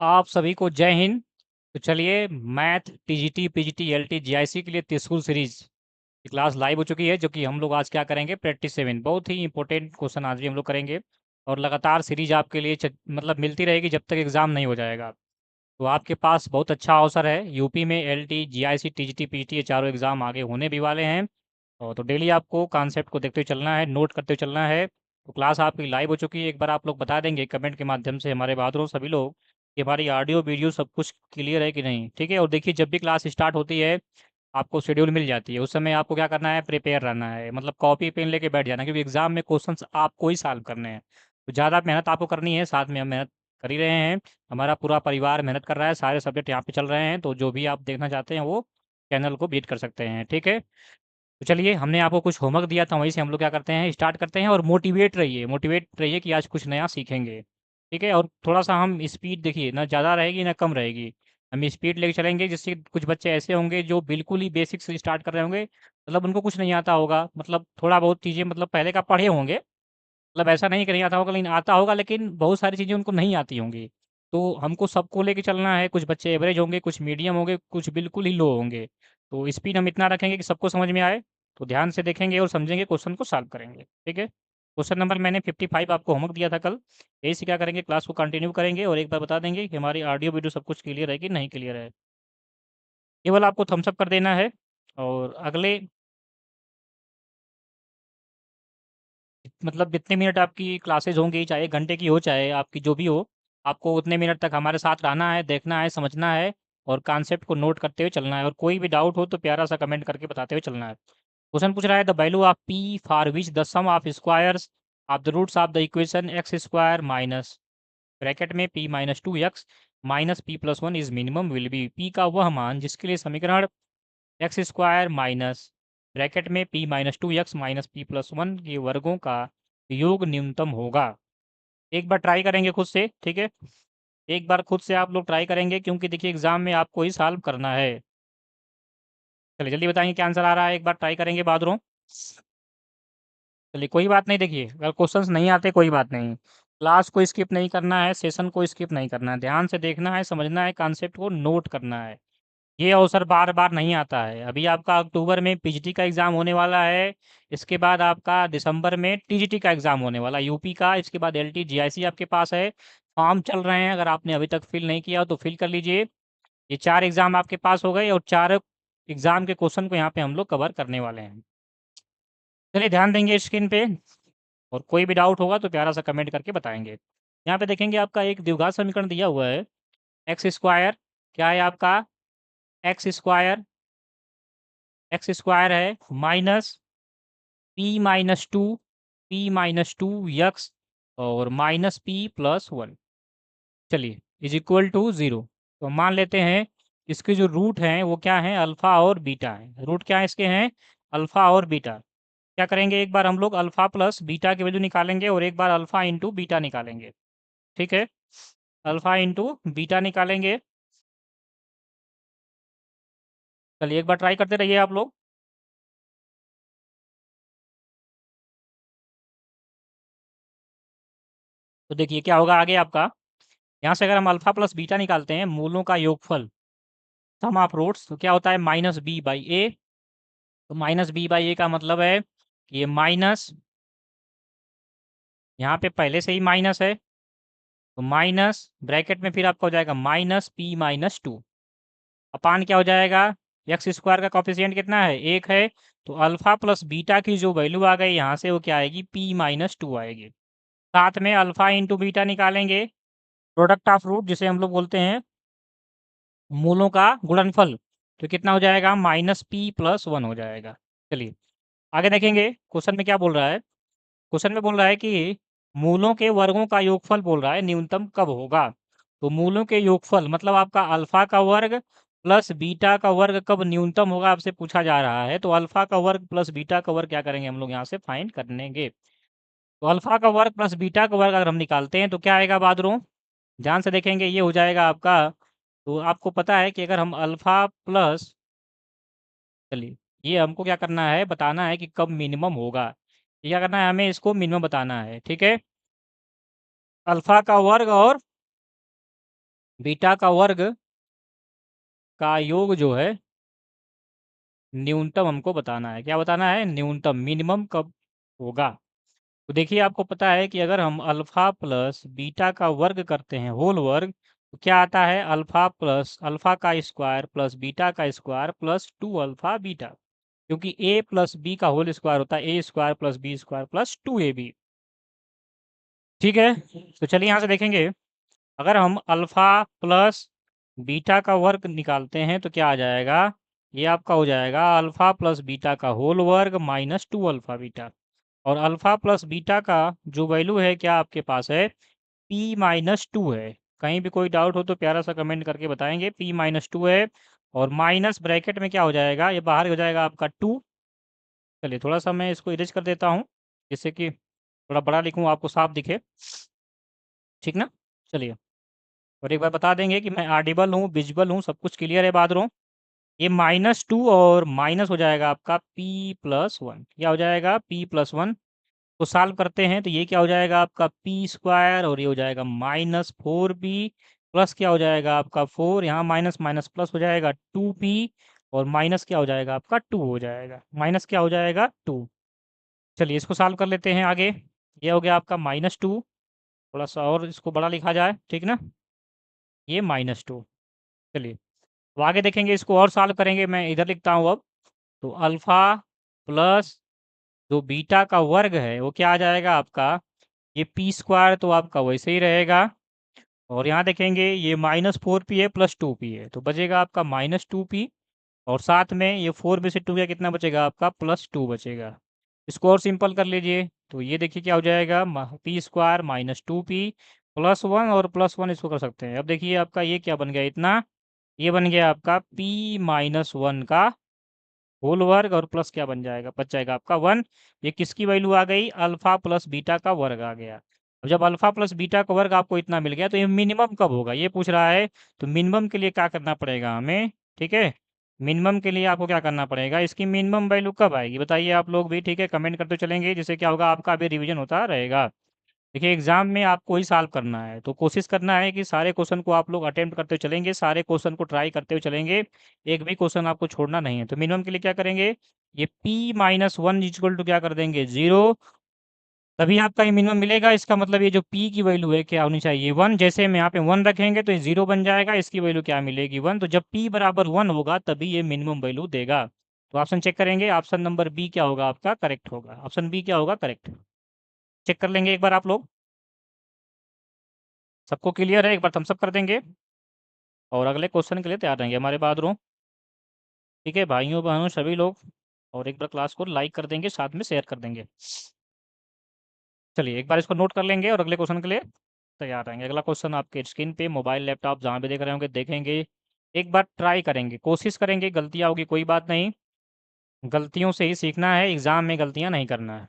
आप सभी को जय हिंद। तो चलिए, math TGT PGT LT GIC के लिए त्रिशूल सीरीज की क्लास लाइव हो चुकी है, जो कि हम लोग आज क्या करेंगे, प्रैक्टिस 7 बहुत ही इंपॉर्टेंट क्वेश्चन आज भी हम लोग करेंगे। और लगातार सीरीज आपके लिए मतलब मिलती रहेगी जब तक एग्जाम नहीं हो जाएगा। तो आपके पास बहुत अच्छा अवसर है। यूपी में एलटी जीआईसी टीजीटी पीजीटी ये चारों एग्जाम आगे होने भी वाले हैं। और तो डेली आपको कॉन्सेप्ट को देखते हुए चलना है, नोट करते हुए चलना है। तो क्लास आपकी लाइव हो चुकी है। एक बार आप लोग बता देंगे कमेंट के माध्यम से, हमारे बहादुरों सभी लोग, कि हमारी ऑडियो वीडियो सब कुछ क्लियर है कि नहीं। ठीक है। और देखिए, जब भी क्लास स्टार्ट होती है आपको शेड्यूल मिल जाती है, उस समय आपको क्या करना है, प्रिपेयर रहना है, मतलब कॉपी पेन लेके बैठ जाना, क्योंकि एग्जाम में क्वेश्चंस आपको ही सॉल्व करने हैं। तो ज़्यादा मेहनत आपको करनी है, साथ में हम मेहनत कर ही रहे हैं। हमारा पूरा परिवार मेहनत कर रहा है, सारे सब्जेक्ट यहाँ पे चल रहे हैं। तो जो भी आप देखना चाहते हैं वो चैनल को विजिट कर सकते हैं। ठीक है। तो चलिए, हमने आपको कुछ होमवर्क दिया था, वहीं से हम लोग क्या करते हैं, स्टार्ट करते हैं। और मोटिवेट रहिए कि आज कुछ नया सीखेंगे। ठीक है। और थोड़ा सा हम स्पीड देखिए, ना ज़्यादा रहेगी ना कम रहेगी। हम स्पीड लेके चलेंगे, जिससे कुछ बच्चे ऐसे होंगे जो बिल्कुल ही बेसिक से स्टार्ट कर रहे होंगे, मतलब उनको कुछ नहीं आता होगा, मतलब थोड़ा बहुत चीज़ें मतलब पहले का पढ़े होंगे, मतलब ऐसा नहीं कि नहीं आता होगा, लेकिन आता होगा, लेकिन बहुत सारी चीज़ें उनको नहीं आती होंगी। तो हमको सबको लेके चलना है। कुछ बच्चे एवरेज होंगे, कुछ मीडियम होंगे, कुछ बिल्कुल ही लो होंगे। तो स्पीड हम इतना रखेंगे कि सबको समझ में आए। तो ध्यान से देखेंगे और समझेंगे, क्वेश्चन को सॉल्व करेंगे। ठीक है। क्वेश्चन नंबर मैंने 55 आपको होमवर्क दिया था कल। यही से क्या करेंगे, क्लास को कंटिन्यू करेंगे और एक बार बता देंगे कि हमारी ऑडियो वीडियो सब कुछ क्लियर है कि नहीं क्लियर है। केवल आपको थम्स अप कर देना है। और अगले मतलब जितने मिनट आपकी क्लासेज होंगी, चाहे 1 घंटे की हो चाहे आपकी जो भी हो, आपको उतने मिनट तक हमारे साथ रहना है, देखना है, समझना है और कॉन्सेप्ट को नोट करते हुए चलना है। और कोई भी डाउट हो तो प्यारा सा कमेंट करके बताते हुए चलना है। क्वेश्चन पूछ रहा है, the value of P for which the sum of squares of the roots of the equation X square minus bracket में P minus 2 X minus P plus 1 is minimum will be. P का वह मान जिसके लिए समीकरण X square minus bracket में P minus 2 X minus P plus 1 के वर्गों का योग न्यूनतम होगा। एक बार ट्राई करेंगे खुद से। ठीक है। एक बार खुद से आप लोग ट्राई करेंगे, क्योंकि देखिए एग्जाम में आपको ही सॉल्व करना है। चलिए जल्दी बताएंगे क्या आंसर आ रहा है, एक बार ट्राई करेंगे बहादुरों। चलिए कोई बात नहीं, देखिए अगर क्वेश्चंस नहीं आते कोई बात नहीं, क्लास को स्किप नहीं करना है, सेशन को स्किप नहीं करना है, ध्यान से देखना है, समझना है, कॉन्सेप्ट को नोट करना है। ये अवसर बार बार नहीं आता है। अभी आपका अक्टूबर में पीजीटी का एग्जाम होने वाला है। इसके बाद आपका दिसंबर में टीजीटी का एग्जाम होने वाला है यूपी का। इसके बाद एलटी जीआईसी आपके पास है, फॉर्म चल रहे हैं। अगर आपने अभी तक फिल नहीं किया हो तो फिल कर लीजिए। ये 4 एग्जाम आपके पास हो गए और 4 एग्जाम के क्वेश्चन को यहाँ पे हम लोग कवर करने वाले हैं। चलिए ध्यान देंगे स्क्रीन पे, और कोई भी डाउट होगा तो प्यारा सा कमेंट करके बताएंगे। यहाँ पे देखेंगे आपका एक द्विघात समीकरण दिया हुआ है, एक्स स्क्वायर, क्या है आपका, एक्स स्क्वायर, एक्स स्क्वायर है minus P minus two x और माइनस पी प्लस 1, चलिए, इज इक्वल टू 0। तो मान लेते हैं इसके जो रूट हैं वो क्या है, अल्फ़ा और बीटा है। रूट क्या है इसके हैं, अल्फ़ा और बीटा। क्या करेंगे, एक बार हम लोग अल्फ़ा प्लस बीटा की वैल्यू निकालेंगे और एक बार अल्फ़ा इंटू बीटा निकालेंगे। ठीक है। अल्फ़ा इंटू बीटा निकालेंगे। चलिए एक बार ट्राई करते रहिए आप लोग। तो देखिए क्या होगा आगे आपका, यहाँ से अगर हम अल्फ़ा प्लस बीटा निकालते हैं, मूलों का योगफल, सम ऑफ रूट्स, तो क्या होता है, माइनस बी बाई ए। तो माइनस बी बाई ए का मतलब है कि ये माइनस, यहाँ पे पहले से ही माइनस है, तो माइनस ब्रैकेट में फिर आपका हो जाएगा माइनस पी माइनस 2 अपान क्या हो जाएगा, एक्स स्क्वायर का कॉफिशिएंट कितना है, 1 है। तो अल्फा प्लस बीटा की जो वैल्यू आ गई यहाँ से वो क्या आएगी, पी माइनस 2 आएगी। साथ में अल्फा इंटू बीटा निकालेंगे, प्रोडक्ट ऑफ रूट जिसे हम लोग बोलते हैं मूलों का गुणनफल, तो कितना हो जाएगा, माइनस पी प्लस 1 हो जाएगा। चलिए आगे देखेंगे क्वेश्चन में क्या बोल रहा है। क्वेश्चन में बोल रहा है कि मूलों के वर्गों का योगफल बोल रहा है न्यूनतम कब होगा। तो मूलों के योगफल मतलब आपका अल्फा का वर्ग प्लस बीटा का वर्ग कब न्यूनतम होगा आपसे पूछा जा रहा है। तो अल्फा का वर्ग प्लस बीटा का वर्ग क्या करेंगे हम लोग यहाँ से फाइंड करेंगे। तो अल्फा का वर्ग प्लस बीटा का वर्ग अगर हम निकालते हैं तो क्या आएगा बहादुरों, ध्यान से देखेंगे, ये हो जाएगा आपका। तो आपको पता है कि अगर हम अल्फा प्लस, चलिए ये हमको क्या करना है, बताना है कि कब मिनिमम होगा। ये क्या करना है, हमें इसको मिनिमम बताना है। ठीक है। अल्फा का वर्ग और बीटा का वर्ग का योग जो है न्यूनतम हमको बताना है। क्या बताना है? न्यूनतम, मिनिमम कब होगा। तो देखिए आपको पता है कि अगर हम अल्फा प्लस बीटा का वर्ग करते हैं, होल वर्ग, तो क्या आता है? अल्फा प्लस अल्फा का स्क्वायर प्लस बीटा का स्क्वायर प्लस 2 अल्फा बीटा, क्योंकि ए प्लस बी का होल स्क्वायर होता है A square plus B square plus 2ab। ठीक है, तो चलिए यहाँ से देखेंगे, अगर हम अल्फा प्लस बीटा का वर्ग निकालते हैं तो क्या आ जाएगा? ये आपका हो जाएगा अल्फा प्लस बीटा का होल वर्ग माइनस 2 अल्फा बीटा। और अल्फा प्लस बीटा का जो वैल्यू है क्या आपके पास है? p माइनस 2 है। कहीं भी कोई डाउट हो तो प्यारा सा कमेंट करके बताएंगे। p माइनस 2 है, और माइनस ब्रैकेट में क्या हो जाएगा? ये बाहर हो जाएगा आपका 2। चलिए थोड़ा सा मैं इसको इरेज कर देता हूँ, जिससे कि थोड़ा बड़ा लिखूँ, आपको साफ दिखे। ठीक ना? चलिए, और एक बार बता देंगे कि मैं ऑडिबल हूँ, विजिबल हूँ, सब कुछ क्लियर है बहादुरों। ये माइनस 2 और माइनस हो जाएगा आपका p+1। क्या हो जाएगा? p+1 को सॉल्व करते हैं तो ये क्या हो जाएगा आपका p स्क्वायर, और ये हो जाएगा -4p, प्लस क्या हो जाएगा आपका 4, यहाँ माइनस माइनस प्लस हो जाएगा 2p, और माइनस क्या हो जाएगा आपका 2 हो जाएगा, माइनस क्या हो जाएगा 2। चलिए इसको सॉल्व कर लेते हैं आगे। ये हो गया आपका -2, थोड़ा सा और इसको बड़ा लिखा जाए, ठीक ना? ये -2। चलिए तो आगे देखेंगे, इसको और सॉल्व करेंगे। मैं इधर लिखता हूँ अब। तो अल्फा प्लस जो बीटा का वर्ग है वो क्या आ जाएगा आपका? ये पी स्क्वायर तो आपका वैसे ही रहेगा, और यहाँ देखेंगे ये -4p है प्लस 2p है, तो बचेगा आपका -2p, और साथ में ये 4 में से 2 गया, कितना बचेगा आपका? +2 बचेगा। इसको और सिंपल कर लीजिए, तो ये देखिए क्या हो जाएगा? पी स्क्वायर -2p +1, और +1 इसको कर सकते हैं। अब देखिए आपका ये क्या बन गया इतना? ये बन गया आपका p-1 का होल वर्ग, और प्लस क्या बन जाएगा? बच जाएगा आपका 1। ये किसकी वैल्यू आ गई? अल्फा प्लस बीटा का वर्ग आ गया। अब जब अल्फा प्लस बीटा का वर्ग आपको इतना मिल गया, तो ये मिनिमम कब होगा ये पूछ रहा है। तो मिनिमम के लिए क्या करना पड़ेगा हमें? ठीक है, मिनिमम के लिए आपको क्या करना पड़ेगा? इसकी मिनिमम वैल्यू कब आएगी बताइए आप लोग भी। ठीक है, कमेंट करते चलेंगे, जिससे क्या होगा आपका अभी रिवीजन होता रहेगा। देखिए एग्जाम में आपको ही सॉल्व करना है, तो कोशिश करना है कि सारे क्वेश्चन को आप लोग अटेम्प्ट करते चलेंगे, सारे क्वेश्चन को ट्राई करते हुए चलेंगे, एक भी क्वेश्चन आपको छोड़ना नहीं है। तो मिनिमम के लिए क्या करेंगे? ये p-1 इक्वल टू क्या कर देंगे? 0, तभी आपका ये मिनिमम मिलेगा। इसका मतलब ये जो p की वैल्यू है क्या होनी चाहिए? 1। जैसे हम यहाँ पे 1 रखेंगे तो ये 0 बन जाएगा, इसकी वैल्यू क्या मिलेगी? 1। तो जब p बराबर 1 होगा तभी ये मिनिमम वैल्यू देगा। तो ऑप्शन चेक करेंगे, ऑप्शन नंबर बी क्या होगा आपका? करेक्ट होगा। ऑप्शन बी क्या होगा? करेक्ट। चेक कर लेंगे एक बार आप लोग। सबको क्लियर है? एक बार थम्स अप कर देंगे, और अगले क्वेश्चन के लिए तैयार रहेंगे हमारे बहादुरों। ठीक है भाइयों बहनों सभी लोग, और एक बार क्लास को लाइक कर देंगे, साथ में शेयर कर देंगे। चलिए एक बार इसको नोट कर लेंगे और अगले क्वेश्चन के लिए तैयार रहेंगे। अगला क्वेश्चन आपके स्क्रीन पे, मोबाइल लैपटॉप जहाँ भी देख रहे होंगे देखेंगे, एक बार ट्राई करेंगे, कोशिश करेंगे, गलतियाँ होगी कोई बात नहीं, गलतियों से ही सीखना है, एग्जाम में गलतियाँ नहीं करना है।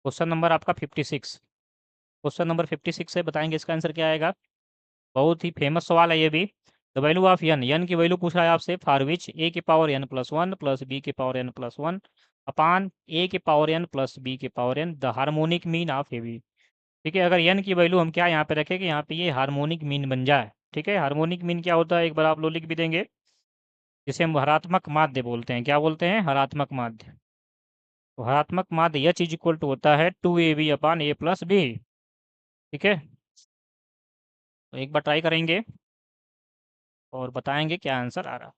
क्वेश्चन नंबर आपका 56, क्वेश्चन नंबर 56 से बताएंगे इसका आंसर क्या आएगा। बहुत ही फेमस सवाल है ये भी। द वैल्यू ऑफ एन की वैल्यू पूछ रहा है आपसे, फॉर विच ए के पावर n+1 प्लस बी के पावर n+1 अपान ए के पावर n प्लस बी के power n, the harmonic mean of A B. ठीक है, अगर एन की वैल्यू हम क्या यहाँ पे रखें कि यहाँ पे ये हार्मोनिक मीन बन जाए। ठीक है, हार्मोनिक मीन क्या होता है एक बार आप लोग लिख भी देंगे, जिसे हम हरात्मक माध्य बोलते हैं। क्या बोलते हैं? हरात्मक माध्य। तो हरात्मक माध्य यह चीज इक्वल टू होता है 2ab upon a plus B. ठीक है, तो एक बार ट्राई करेंगे और बताएंगे क्या आंसर आ रहा।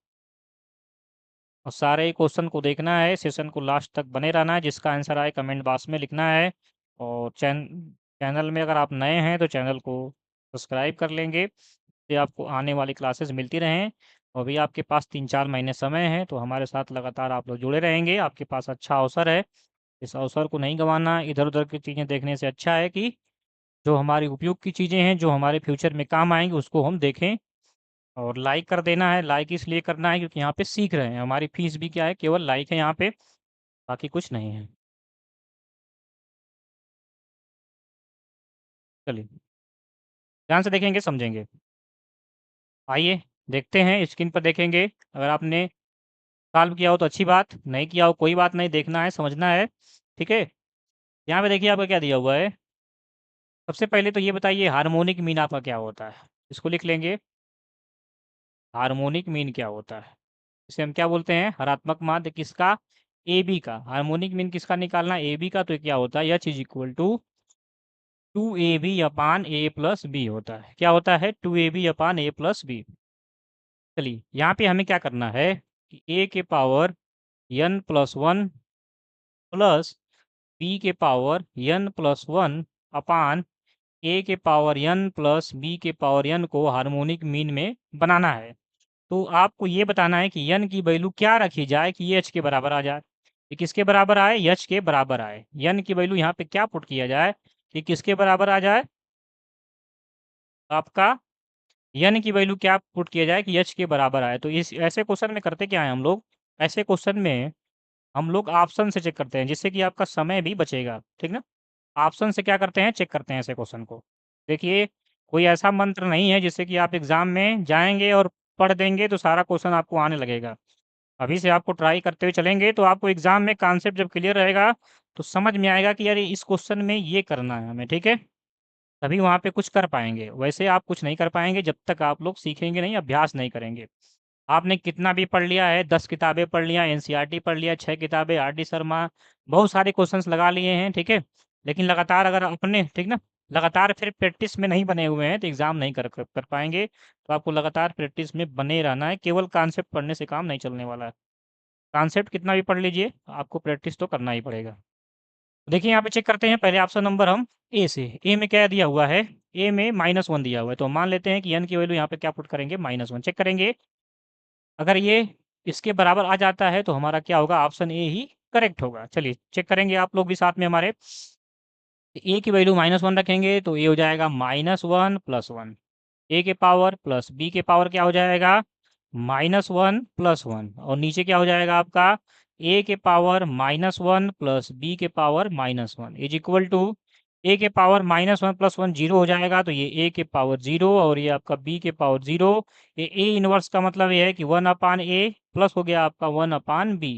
और सारे क्वेश्चन को देखना है, सेशन को लास्ट तक बने रहना है, जिसका आंसर आए कमेंट बॉक्स में लिखना है। और चैनल में अगर आप नए हैं तो चैनल को सब्सक्राइब कर लेंगे, तो आपको आने वाली क्लासेस मिलती रहें। और अभी आपके पास 3-4 महीने समय है, तो हमारे साथ लगातार आप लोग जुड़े रहेंगे। आपके पास अच्छा अवसर है, इस अवसर को नहीं गंवाना। इधर उधर की चीज़ें देखने से अच्छा है कि जो हमारी उपयोग की चीज़ें हैं, जो हमारे फ्यूचर में काम आएंगी, उसको हम देखें। और लाइक कर देना है, लाइक इसलिए करना है क्योंकि यहाँ पे सीख रहे हैं, हमारी फीस भी क्या है? केवल लाइक है यहाँ पे, बाकी कुछ नहीं है। चलिए ध्यान से देखेंगे, समझेंगे। आइए देखते हैं, स्क्रीन पर देखेंगे। अगर आपने सॉल्व किया हो तो अच्छी बात, नहीं किया हो कोई बात नहीं, देखना है समझना है। ठीक है, यहाँ पे देखिए आपका क्या दिया हुआ है, सबसे पहले तो ये बताइए हार्मोनिक मीन आपका क्या होता है? इसको लिख लेंगे, हार्मोनिक मीन क्या होता है? इसे हम क्या बोलते हैं? हरात्मक माध्य किसका? AB का। हार्मोनिक मीन किसका निकालना? AB का। तो क्या होता है? H is equal to 2AB upon A plus B होता है। क्या होता है? 2AB upon A plus B. चलिए यहाँ पे हमें क्या करना है कि A के power n plus one plus B के power n plus one upon A के पावर n प्लस बी के पावर n को हार्मोनिक मीन में बनाना है। तो आपको ये बताना है कि n की वैल्यू क्या रखी जाए कि ये h के बराबर आ जाए। ये किसके बराबर आए? h के बराबर आए। n की वैल्यू यहाँ पे क्या पुट किया जाए कि किसके बराबर आ जाए? आपका n की वैल्यू क्या पुट किया जाए कि h के बराबर आए। तो इस ऐसे क्वेश्चन में करते क्या है हम लोग? ऐसे क्वेश्चन में हम लोग ऑप्शन से चेक करते हैं जिससे कि आपका समय भी बचेगा, ठीक ना? ऑप्शन से क्या करते हैं? चेक करते हैं ऐसे क्वेश्चन को। देखिए, कोई ऐसा मंत्र नहीं है जिससे कि आप एग्ज़ाम में जाएँगे और पढ़ देंगे तो सारा क्वेश्चन आपको आने लगेगा। अभी से आपको ट्राई करते हुए चलेंगे तो आपको एग्ज़ाम में कॉन्सेप्ट जब क्लियर रहेगा तो समझ में आएगा कि अरे इस क्वेश्चन में ये करना है हमें, ठीक है? तभी वहाँ पे कुछ कर पाएँगे, वैसे आप कुछ नहीं कर पाएँगे जब तक आप लोग सीखेंगे नहीं, अभ्यास नहीं करेंगे। आपने कितना भी पढ़ लिया है, 10 किताबें पढ़ लिया, एनसीईआरटी पढ़ लिया, 6 किताबें, आर.डी. शर्मा, बहुत सारे क्वेश्चंस लगा लिए हैं, ठीक है? लेकिन लगातार अगर अपने ठीक ना, लगातार फिर प्रैक्टिस में नहीं बने हुए हैं, तो एग्ज़ाम नहीं कर पाएँगे। तो आपको लगातार प्रैक्टिस में बने रहना है, केवल कॉन्सेप्ट पढ़ने से काम नहीं चलने वाला है। कॉन्सेप्ट कितना भी पढ़ लीजिए, आपको प्रैक्टिस तो करना ही पड़ेगा। देखिए यहाँ पे चेक करते हैं पहले ऑप्शन नंबर हम ए से। ए में क्या दिया हुआ है? ए में -1 दिया हुआ है, तो मान लेते हैं कि n की वैल्यू यहाँ पे क्या पुट करेंगे? -1 चेक करेंगे। अगर ये इसके बराबर आ जाता है तो हमारा क्या होगा? ऑप्शन ए ही करेक्ट होगा। चलिए चेक करेंगे आप लोग भी साथ में हमारे। ए की वैल्यू -1 रखेंगे तो ये हो जाएगा -1 प्लस 1। ए के पावर प्लस बी के पावर क्या हो जाएगा? -1 प्लस 1 और नीचे क्या हो जाएगा आपका? ए के पावर -1 प्लस बी के पावर -1 इज इक्वल टू ए के पावर -1 प्लस 1 जीरो हो जाएगा, तो ये ए के पावर जीरो और ये आपका बी के पावर जीरो। ये ए इनवर्स का मतलब ये है कि 1 अपान ए प्लस हो गया आपका 1 अपान बी।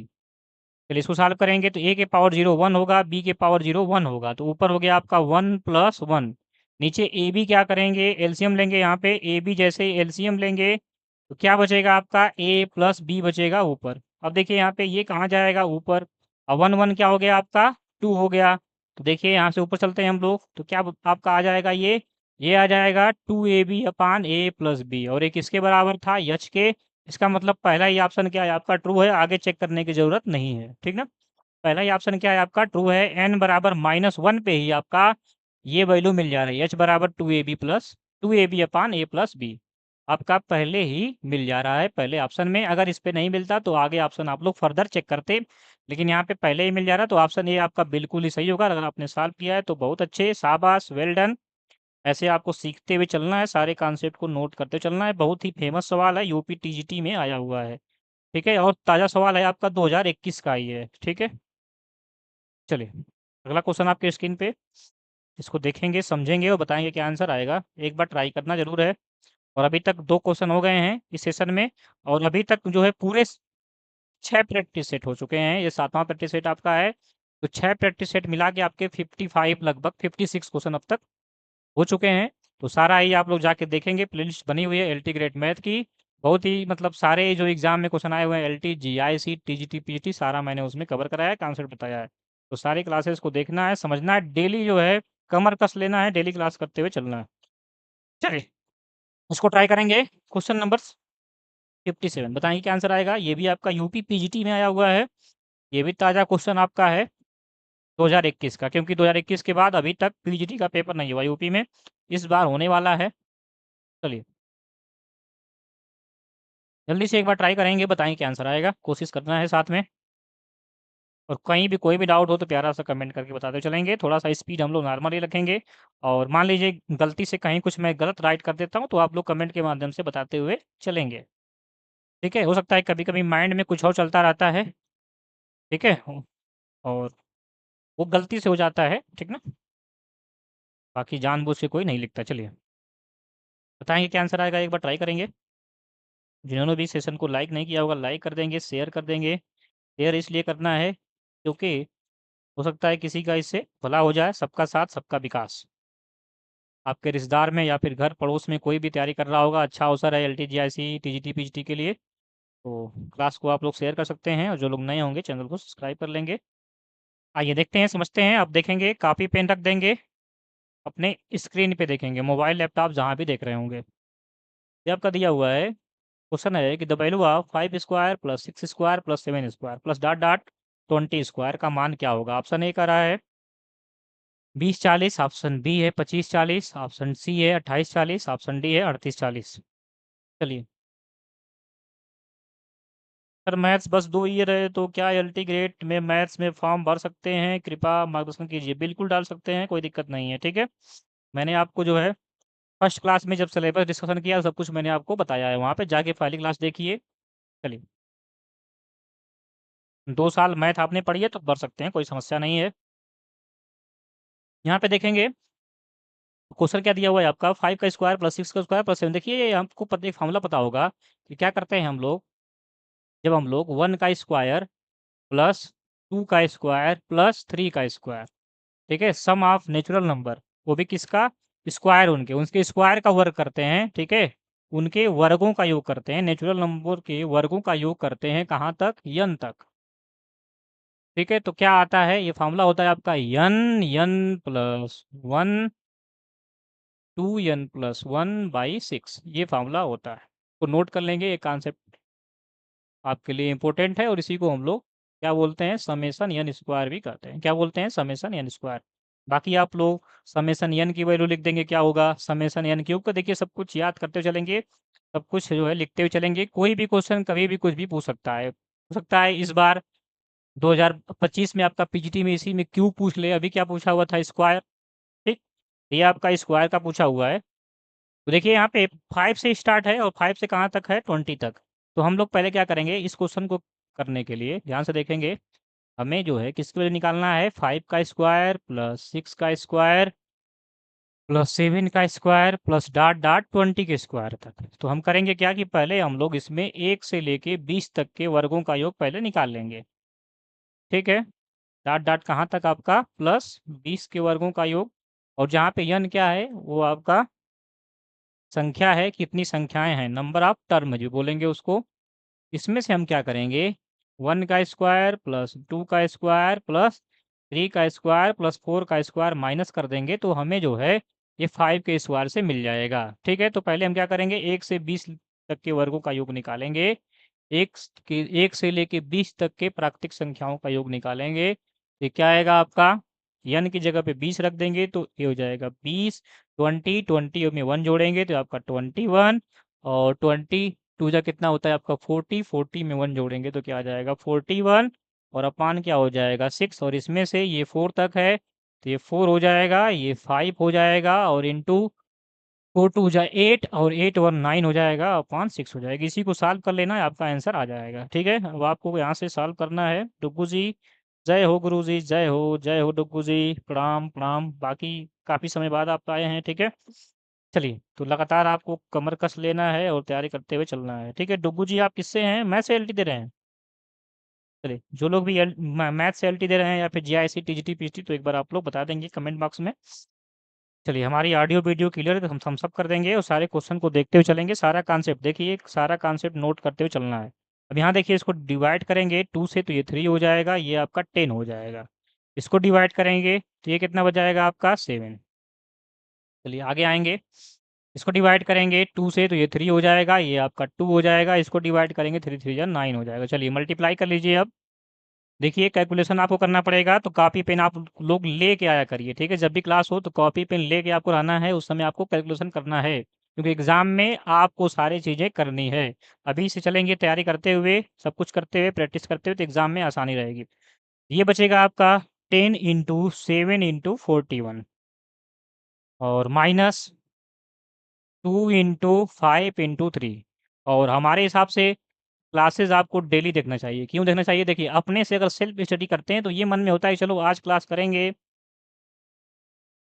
चलिए इसको सॉल्व करेंगे तो ए के पावर 0 1 होगा, बी के पावर 0 1 होगा, तो ऊपर हो गया आपका 1 प्लस 1। नीचे ए बी क्या करेंगे? एलसीएम लेंगे। यहाँ पे ए बी जैसे एलसीएम लेंगे तो क्या बचेगा आपका? ए प्लस बी बचेगा ऊपर। अब देखिए यहाँ पे ये कहाँ जाएगा? ऊपर। और 1 1 क्या हो गया आपका? 2 हो गया। तो देखिए यहाँ से ऊपर चलते हैं हम लोग तो क्या आपका आ जाएगा? ये आ जाएगा 2ab अपान ए प्लस बी और ये किसके बराबर था? यच के। इसका मतलब पहला ही ऑप्शन क्या है आपका? ट्रू है, आगे चेक करने की ज़रूरत नहीं है, ठीक ना? पहला ही ऑप्शन क्या है आपका? ट्रू है। n बराबर -1 पे ही आपका ये वैल्यू मिल जा रही है, h बराबर 2ab upon a plus B आपका पहले ही मिल जा रहा है पहले ऑप्शन में। अगर इस पे नहीं मिलता तो आगे ऑप्शन आप लोग फर्दर चेक करते, लेकिन यहाँ पे पहले ही मिल जा रहा है तो ऑप्शन ए आपका बिल्कुल ही सही होगा। अगर आपने सॉल्व किया है तो बहुत अच्छे, शाबाश, वेल डन। ऐसे आपको सीखते हुए चलना है, सारे कॉन्सेप्ट को नोट करते चलना है। बहुत ही फेमस सवाल है, यूपी टीजीटी में आया हुआ है, ठीक है? और ताज़ा सवाल है आपका 2021 का ही है, ठीक है? चलिए अगला क्वेश्चन आपके स्क्रीन पे, इसको देखेंगे, समझेंगे और बताएंगे क्या आंसर आएगा। एक बार ट्राई करना जरूर है। और अभी तक 2 क्वेश्चन हो गए हैं इस सेशन में और अभी तक जो है पूरे 6 प्रैक्टिस सेट हो चुके हैं। ये 7वां प्रैक्टिस सेट आपका है। तो 6 प्रैक्टिस सेट मिला के आपके 55 लगभग 56 क्वेश्चन अब तक हो चुके हैं। तो सारा ही आप लोग जाके देखेंगे, प्लेलिस्ट बनी हुई है एलटी ग्रेड मैथ की। बहुत ही मतलब सारे जो एग्जाम में क्वेश्चन आए हुए हैं, एलटी, जीआईसी, टीजीटी, पीजीटी, सारा मैंने उसमें कवर कराया है, कॉन्सेप्ट बताया है। तो सारी क्लासेस को देखना है, समझना है, डेली जो है कमर कस लेना है, डेली क्लास करते हुए चलना है। चलिए उसको ट्राई करेंगे। क्वेश्चन नंबर 57 बताएंगे क्या आंसर आएगा। ये भी आपका यूपी पीजीटी में आया हुआ है। ये भी ताज़ा क्वेश्चन आपका है 2021 का, क्योंकि 2021 के बाद अभी तक पीजीटी का पेपर नहीं हुआ यूपी में, इस बार होने वाला है। चलिए जल्दी से एक बार ट्राई करेंगे, बताएं क्या आंसर आएगा, कोशिश करना है साथ में। और कहीं भी कोई भी डाउट हो तो प्यारा सा कमेंट करके बताते चलेंगे। थोड़ा सा स्पीड हम लोग नॉर्मल ही रखेंगे और मान लीजिए गलती से कहीं कुछ मैं गलत राइट कर देता हूँ तो आप लोग कमेंट के माध्यम से बताते हुए चलेंगे, ठीक है? हो सकता है कभी कभी माइंड में कुछ और चलता रहता है, ठीक है? और वो गलती से हो जाता है, ठीक ना? बाकी जानबूझ के कोई नहीं लिखता। चलिए बताएंगे क्या आंसर आएगा, एक बार ट्राई करेंगे। जिन्होंने भी सेशन को लाइक नहीं किया होगा लाइक कर देंगे, शेयर कर देंगे। शेयर इसलिए करना है क्योंकि हो सकता है किसी का इससे भला हो जाए। सबका साथ सबका विकास। आपके रिश्तेदार में या फिर घर पड़ोस में कोई भी तैयारी कर रहा होगा, अच्छा अवसर है एलटी जीआईसी टीजीटी पीजीटी के लिए। तो क्लास को आप लोग शेयर कर सकते हैं और जो लोग नए होंगे चैनल को सब्सक्राइब कर लेंगे। आइए देखते हैं, समझते हैं। आप देखेंगे कापी पेन रख देंगे, अपने स्क्रीन पे देखेंगे, मोबाइल लैपटॉप जहाँ भी देख रहे होंगे। ये आपका दिया हुआ है, क्वेश्चन है कि the value of 5 square plus 6 square plus 7 square plus dot dot 20 square का मान क्या होगा। ऑप्शन ए का रहा है 20-40, ऑप्शन बी है 25-40, ऑप्शन सी है 28-40, ऑप्शन डी है 38-40। चलिए सर, मैथ्स बस 2 ईयर है तो क्या एलटी ग्रेड में मैथ्स में फॉर्म भर सकते हैं? कृपया मार्गदर्शन कीजिए। बिल्कुल डाल सकते हैं, कोई दिक्कत नहीं है, ठीक है। मैंने आपको जो है फर्स्ट क्लास में जब सिलेबस डिस्कशन किया सब कुछ मैंने आपको बताया है, वहाँ पे जाके पहली क्लास देखिए। चलिए, 2 साल मैथ आपने पढ़ी है तो भर सकते हैं, कोई समस्या नहीं है। यहाँ पे देखेंगे क्वेश्चन क्या दिया हुआ है आपका, 5 का स्क्वायर प्लस 6 का स्क्वायर प्लस 7। देखिए ये हमको एक फॉर्मूला पता होगा कि क्या करते हैं हम लोग, जब हम लोग 1 का स्क्वायर प्लस 2 का स्क्वायर प्लस 3 का स्क्वायर, ठीक है, सम ऑफ नेचुरल नंबर, वो भी किसका, स्क्वायर, उनके उनके स्क्वायर का वर्ग करते हैं, ठीक है, उनके वर्गों का योग करते हैं, नेचुरल नंबर के वर्गों का योग करते हैं कहाँ तक, n तक, ठीक है। तो क्या आता है, ये फॉर्मूला होता है आपका n प्लस 1 2n+1/6, ये फॉर्मूला होता है। तो नोट कर लेंगे, ये कॉन्सेप्ट आपके लिए इंपॉर्टेंट है और इसी को हम लोग क्या बोलते हैं, समेसन एन स्क्वायर भी कहते हैं। क्या बोलते हैं, समेसन एन स्क्वायर। बाकी आप लोग समेसन एन की वैल्यू लिख देंगे, क्या होगा, समेसन एन क्यूब का। देखिए सब कुछ याद करते हुए चलेंगे, सब कुछ जो है लिखते हुए चलेंगे। कोई भी क्वेश्चन कभी भी कुछ भी पूछ सकता है, हो सकता है इस बार 2025 में आपका पीजीटी में इसी में क्यूब पूछ ले। अभी क्या पूछा हुआ था, स्क्वायर, ठीक। ये आपका स्क्वायर का पूछा हुआ है। तो देखिए यहाँ पे 5 से स्टार्ट है और 5 से कहाँ तक है, 20 तक। तो हम लोग पहले क्या करेंगे, इस क्वेश्चन को करने के लिए ध्यान से देखेंगे, हमें जो है किसके वजह निकालना है, 5 का स्क्वायर प्लस 6 का स्क्वायर प्लस 7 का स्क्वायर प्लस डॉट डॉट 20 के स्क्वायर तक। तो हम करेंगे क्या कि पहले हम लोग इसमें 1 से लेके 20 तक के वर्गों का योग पहले निकाल लेंगे, ठीक है। डॉट डॉट कहाँ तक आपका, प्लस 20 के वर्गों का योग, और जहाँ पे n क्या है, वो आपका संख्या है, कितनी संख्याएं हैं, नंबर ऑफ टर्म जो बोलेंगे उसको। इसमें से हम क्या करेंगे, 1 का स्क्वायर प्लस 2 का स्क्वायर प्लस 3 का स्क्वायर प्लस 4 का स्क्वायर माइनस कर देंगे, तो हमें जो है ये 5 के स्क्वायर से मिल जाएगा, ठीक है। तो पहले हम क्या करेंगे, 1 से 20 तक के वर्गों का योग निकालेंगे, एक से लेके 20 तक के प्राकृतिक संख्याओं का योग निकालेंगे। ये क्या आएगा आपका, n की जगह पे 20 रख देंगे तो ये हो जाएगा 20, 20 में 1 जोड़ेंगे तो आपका 21, और 22 जा कितना होता है आपका 40 में 1 जोड़ेंगे तो क्या आ जाएगा 41, और अपान क्या हो जाएगा 6, और इसमें से ये 4 तक है तो ये 4 हो जाएगा, ये 5 हो जाएगा, और इंटू 4 टू जा 8, और 8 1 9 हो जाएगा, अपान 6 हो जाएगा। इसी को सॉल्व कर लेना है, आपका आंसर आ जाएगा, ठीक है। अब आपको यहाँ से सॉल्व करना है। डुग्गू जी जय हो, गुरु जी जय हो, जय हो डुग्गू जी, प्रणाम प्रणाम। बाकी काफ़ी समय बाद आप आए हैं, ठीक है। चलिए, तो लगातार आपको कमर कस लेना है और तैयारी करते हुए चलना है, ठीक है। डुग्गू जी आप किससे हैं, मैथ से एलटी दे रहे हैं? चलिए, जो लोग भी मैथ से एलटी दे रहे हैं या फिर जीआईसी टीजीटी पीजीटी, तो एक बार आप लोग बता देंगे कमेंट बॉक्स में। चलिए, हमारी ऑडियो वीडियो क्लियर है तो हम सब कर देंगे और सारे क्वेश्चन को देखते हुए चलेंगे। सारा कॉन्सेप्ट देखिए, सारा कॉन्सेप्ट नोट करते हुए चलना है। अब यहाँ देखिए, इसको डिवाइड करेंगे 2 से तो ये 3 हो जाएगा, ये आपका 10 हो जाएगा। इसको डिवाइड करेंगे तो ये कितना बच जाएगा आपका 7। चलिए आगे आएंगे, इसको डिवाइड करेंगे 2 से तो ये 3 हो जाएगा, ये आपका 2 हो जाएगा। इसको डिवाइड करेंगे 3 3 जा 9 हो जाएगा। चलिए मल्टीप्लाई कर लीजिए। अब देखिए कैलकुलेशन आपको करना पड़ेगा, तो कॉपी पेन आप लोग लेके आया करिए, ठीक है। जब भी क्लास हो तो कॉपी पेन लेके आपको रहना है, उस समय आपको कैलकुलेशन करना है, क्योंकि एग्जाम में आपको सारी चीज़ें करनी है। अभी से चलेंगे तैयारी करते हुए, सब कुछ करते हुए, प्रैक्टिस करते हुए, तो एग्जाम में आसानी रहेगी। ये बचेगा आपका 10 × 7 × 41, और माइनस 2 × 5 × 3। और हमारे हिसाब से क्लासेस आपको डेली देखना चाहिए। क्यों देखना चाहिए, देखिए अपने से अगर सेल्फ स्टडी करते हैं तो ये मन में होता है कि चलो आज क्लास करेंगे,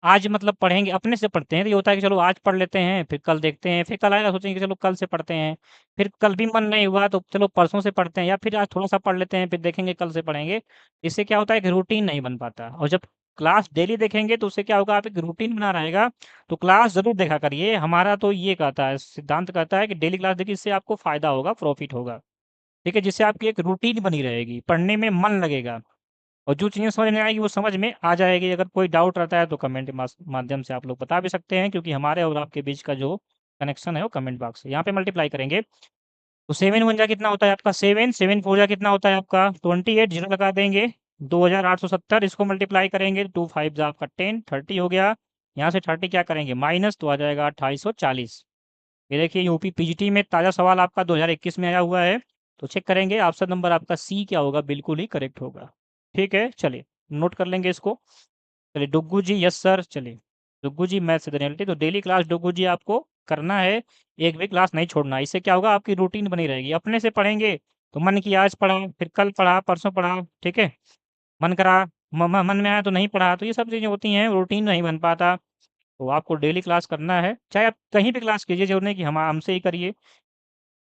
आज मतलब पढ़ेंगे, अपने से पढ़ते हैं तो ये होता है कि चलो आज पढ़ लेते हैं, फिर कल देखते हैं, फिर कल आएगा सोचेंगे कि चलो कल से पढ़ते हैं, फिर कल भी मन नहीं हुआ तो चलो परसों से पढ़ते हैं, या फिर आज थोड़ा सा पढ़ लेते हैं फिर देखेंगे कल से पढ़ेंगे। इससे क्या होता है कि रूटीन नहीं बन पाता, और जब क्लास डेली देखेंगे तो उससे क्या होगा, आप एक रूटीन बना रहेगा। तो क्लास ज़रूर देखा करिए। हमारा तो ये कहता है, सिद्धांत कहता है कि डेली क्लास देखिए, इससे आपको फ़ायदा होगा, प्रॉफ़िट होगा। ठीक है? जिससे आपकी एक रूटीन बनी रहेगी, पढ़ने में मन लगेगा और जो चीज़ें समझ में आएगी वो समझ में आ जाएगी। अगर कोई डाउट रहता है तो कमेंट के माध्यम से आप लोग बता भी सकते हैं, क्योंकि हमारे और आपके बीच का जो कनेक्शन है वो कमेंट बॉक्स है। यहाँ पे मल्टीप्लाई करेंगे तो 7 1 जा कितना होता है आपका 7, 7 4 जा कितना होता है आपका 28, जीरो लगा देंगे 2870, इसको मल्टीप्लाई करेंगे 2 5 जा आपका 10, 30 हो गया। यहाँ से 30 क्या करेंगे माइनस, तो आ जाएगा 2840। ये देखिए यूपी पीजीटी में ताज़ा सवाल आपका 2021 में आया हुआ है। तो चेक करेंगे ऑप्शन नंबर आपका सी क्या होगा, बिल्कुल ही करेक्ट होगा। ठीक है, चलिए नोट कर लेंगे इसको। चलिए डुग्गू जी, यस सर। चलिए डुग्गू जी, मैथ्स रियलिटी तो डेली क्लास डुग्गू जी आपको करना है, एक भी क्लास नहीं छोड़ना। इससे क्या होगा, आपकी रूटीन बनी रहेगी। अपने से पढ़ेंगे तो मन की आज पढ़ा, फिर कल पढ़ा, परसों पढ़ा, ठीक है, मन करा, मन में आया तो नहीं पढ़ा, तो ये सब चीज़ें होती हैं, रूटीन नहीं बन पाता। तो आपको डेली क्लास करना है, चाहे आप कहीं भी क्लास कीजिए, जरूर नहीं कि हम हमसे ही करिए।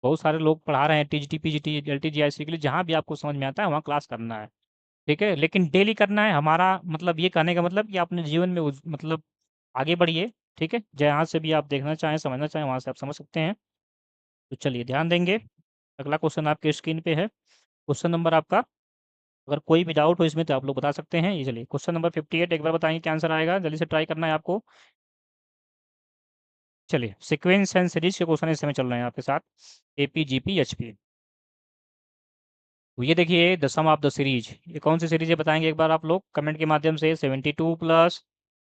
बहुत सारे लोग पढ़ा रहे हैं टीजीटी पीजीटी एलटी जीआईसी के लिए, जहाँ भी आपको समझ में आता है वहाँ क्लास करना है। ठीक है, लेकिन डेली करना है। हमारा मतलब ये कहने का मतलब कि अपने जीवन में मतलब आगे बढ़िए। ठीक है, जहाँ से भी आप देखना चाहें समझना चाहें वहाँ से आप समझ सकते हैं। तो चलिए ध्यान देंगे। अगला क्वेश्चन आपके स्क्रीन पे है, क्वेश्चन नंबर आपका, अगर कोई भी डाउट हो इसमें तो आप लोग बता सकते हैं। ये चलिए क्वेश्चन नंबर 58, एक बार बताएंगे क्या आंसर आएगा, जल्दी से ट्राई करना है आपको। चलिए सीक्वेंस एंड सीरीज के क्वेश्चन इस समय चल रहे हैं आपके साथ, एपी जीपी एचपी। तो ये देखिए the sum of the series, ये कौन सी सीरीज है बताएंगे एक बार आप लोग कमेंट के माध्यम से। 72 प्लस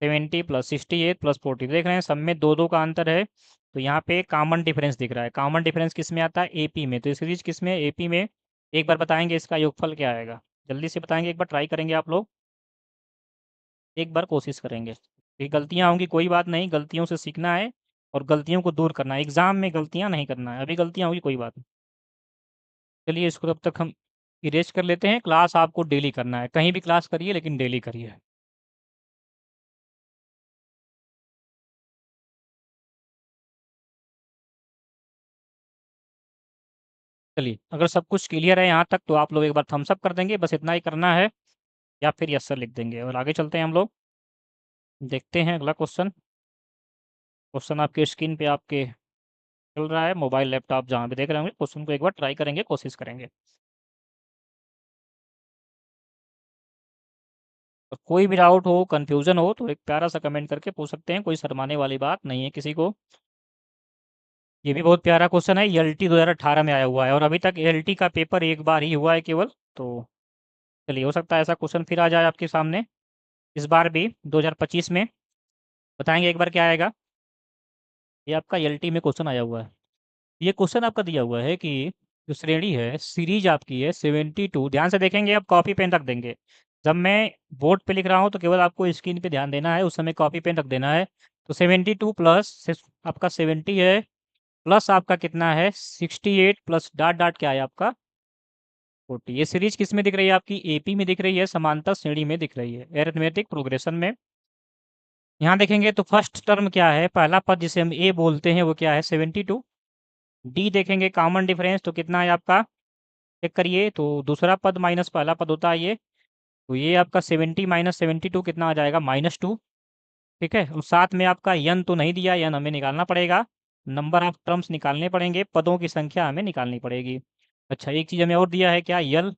70 प्लस 68 प्लस 40, देख रहे हैं सब में दो दो का अंतर है। तो यहाँ पे कॉमन डिफरेंस दिख रहा है। कॉमन डिफरेंस किस में आता है, एपी में। तो ये सीरीज किस में, एपी में। एक बार बताएंगे इसका योगफल क्या आएगा, जल्दी से बताएंगे, एक बार ट्राई करेंगे आप लोग, एक बार कोशिश करेंगे। ये गलतियाँ होंगी, कोई बात नहीं, गलतियों से सीखना है और गलतियों को दूर करना है। एग्जाम में गलतियाँ नहीं करना है, अभी गलतियाँ होंगी कोई बात नहीं। चलिए इसको तब तक हम इरेज कर लेते हैं। क्लास आपको डेली करना है, कहीं भी क्लास करिए लेकिन डेली करिए। चलिए अगर सब कुछ क्लियर है यहाँ तक तो आप लोग एक बार थम्स अप कर देंगे, बस इतना ही करना है, या फिर यस सर लिख देंगे और आगे चलते हैं हम लोग। देखते हैं अगला क्वेश्चन। क्वेश्चन आपके स्क्रीन पे आपके चल रहा है, मोबाइल लैपटॉप जहाँ भी देख रहे होंगे, क्वेश्चन को एक बार ट्राई करेंगे, कोशिश करेंगे। और कोई भी डाउट हो, कन्फ्यूजन हो तो एक प्यारा सा कमेंट करके पूछ सकते हैं, कोई शर्माने वाली बात नहीं है किसी को। ये भी बहुत प्यारा क्वेश्चन है, एलटी 2018 में आया हुआ है और अभी तक एलटी का पेपर एक बार ही हुआ है केवल। तो चलिए हो सकता है ऐसा क्वेश्चन फिर आ जाए आपके सामने इस बार भी 2025 में। बताएंगे एक बार क्या आएगा। ये आपका एलटी में क्वेश्चन आया हुआ है। ये क्वेश्चन आपका दिया हुआ है कि जो श्रेणी है, सीरीज आपकी है 72, ध्यान से देखेंगे, आप कॉपी पेन रख देंगे। जब मैं बोर्ड पे लिख रहा हूँ तो केवल आपको स्क्रीन पे ध्यान देना है, उस समय कॉपी पेन रख देना है। तो 72 प्लस आपका 70 है, प्लस आपका कितना है 68 प्लस डॉट डॉट क्या है आपका 40। ये सीरीज किस में दिख रही है आपकी, एपी में दिख रही है, समांतर श्रेणी में दिख रही है, एरिथमेटिक प्रोग्रेशन में। यहाँ देखेंगे तो फर्स्ट टर्म क्या है, पहला पद जिसे हम ए बोलते हैं वो क्या है 72। डी देखेंगे कॉमन डिफरेंस तो कितना है आपका, चेक करिए, तो दूसरा पद माइनस पहला पद होता है ये। तो ये आपका 70 माइनस 72 कितना आ जाएगा -2। ठीक है, और साथ में आपका यन तो नहीं दिया, यन हमें निकालना पड़ेगा, नंबर ऑफ टर्म्स निकालने पड़ेंगे, पदों की संख्या हमें निकालनी पड़ेगी। अच्छा एक चीज़ हमें और दिया है क्या, यल,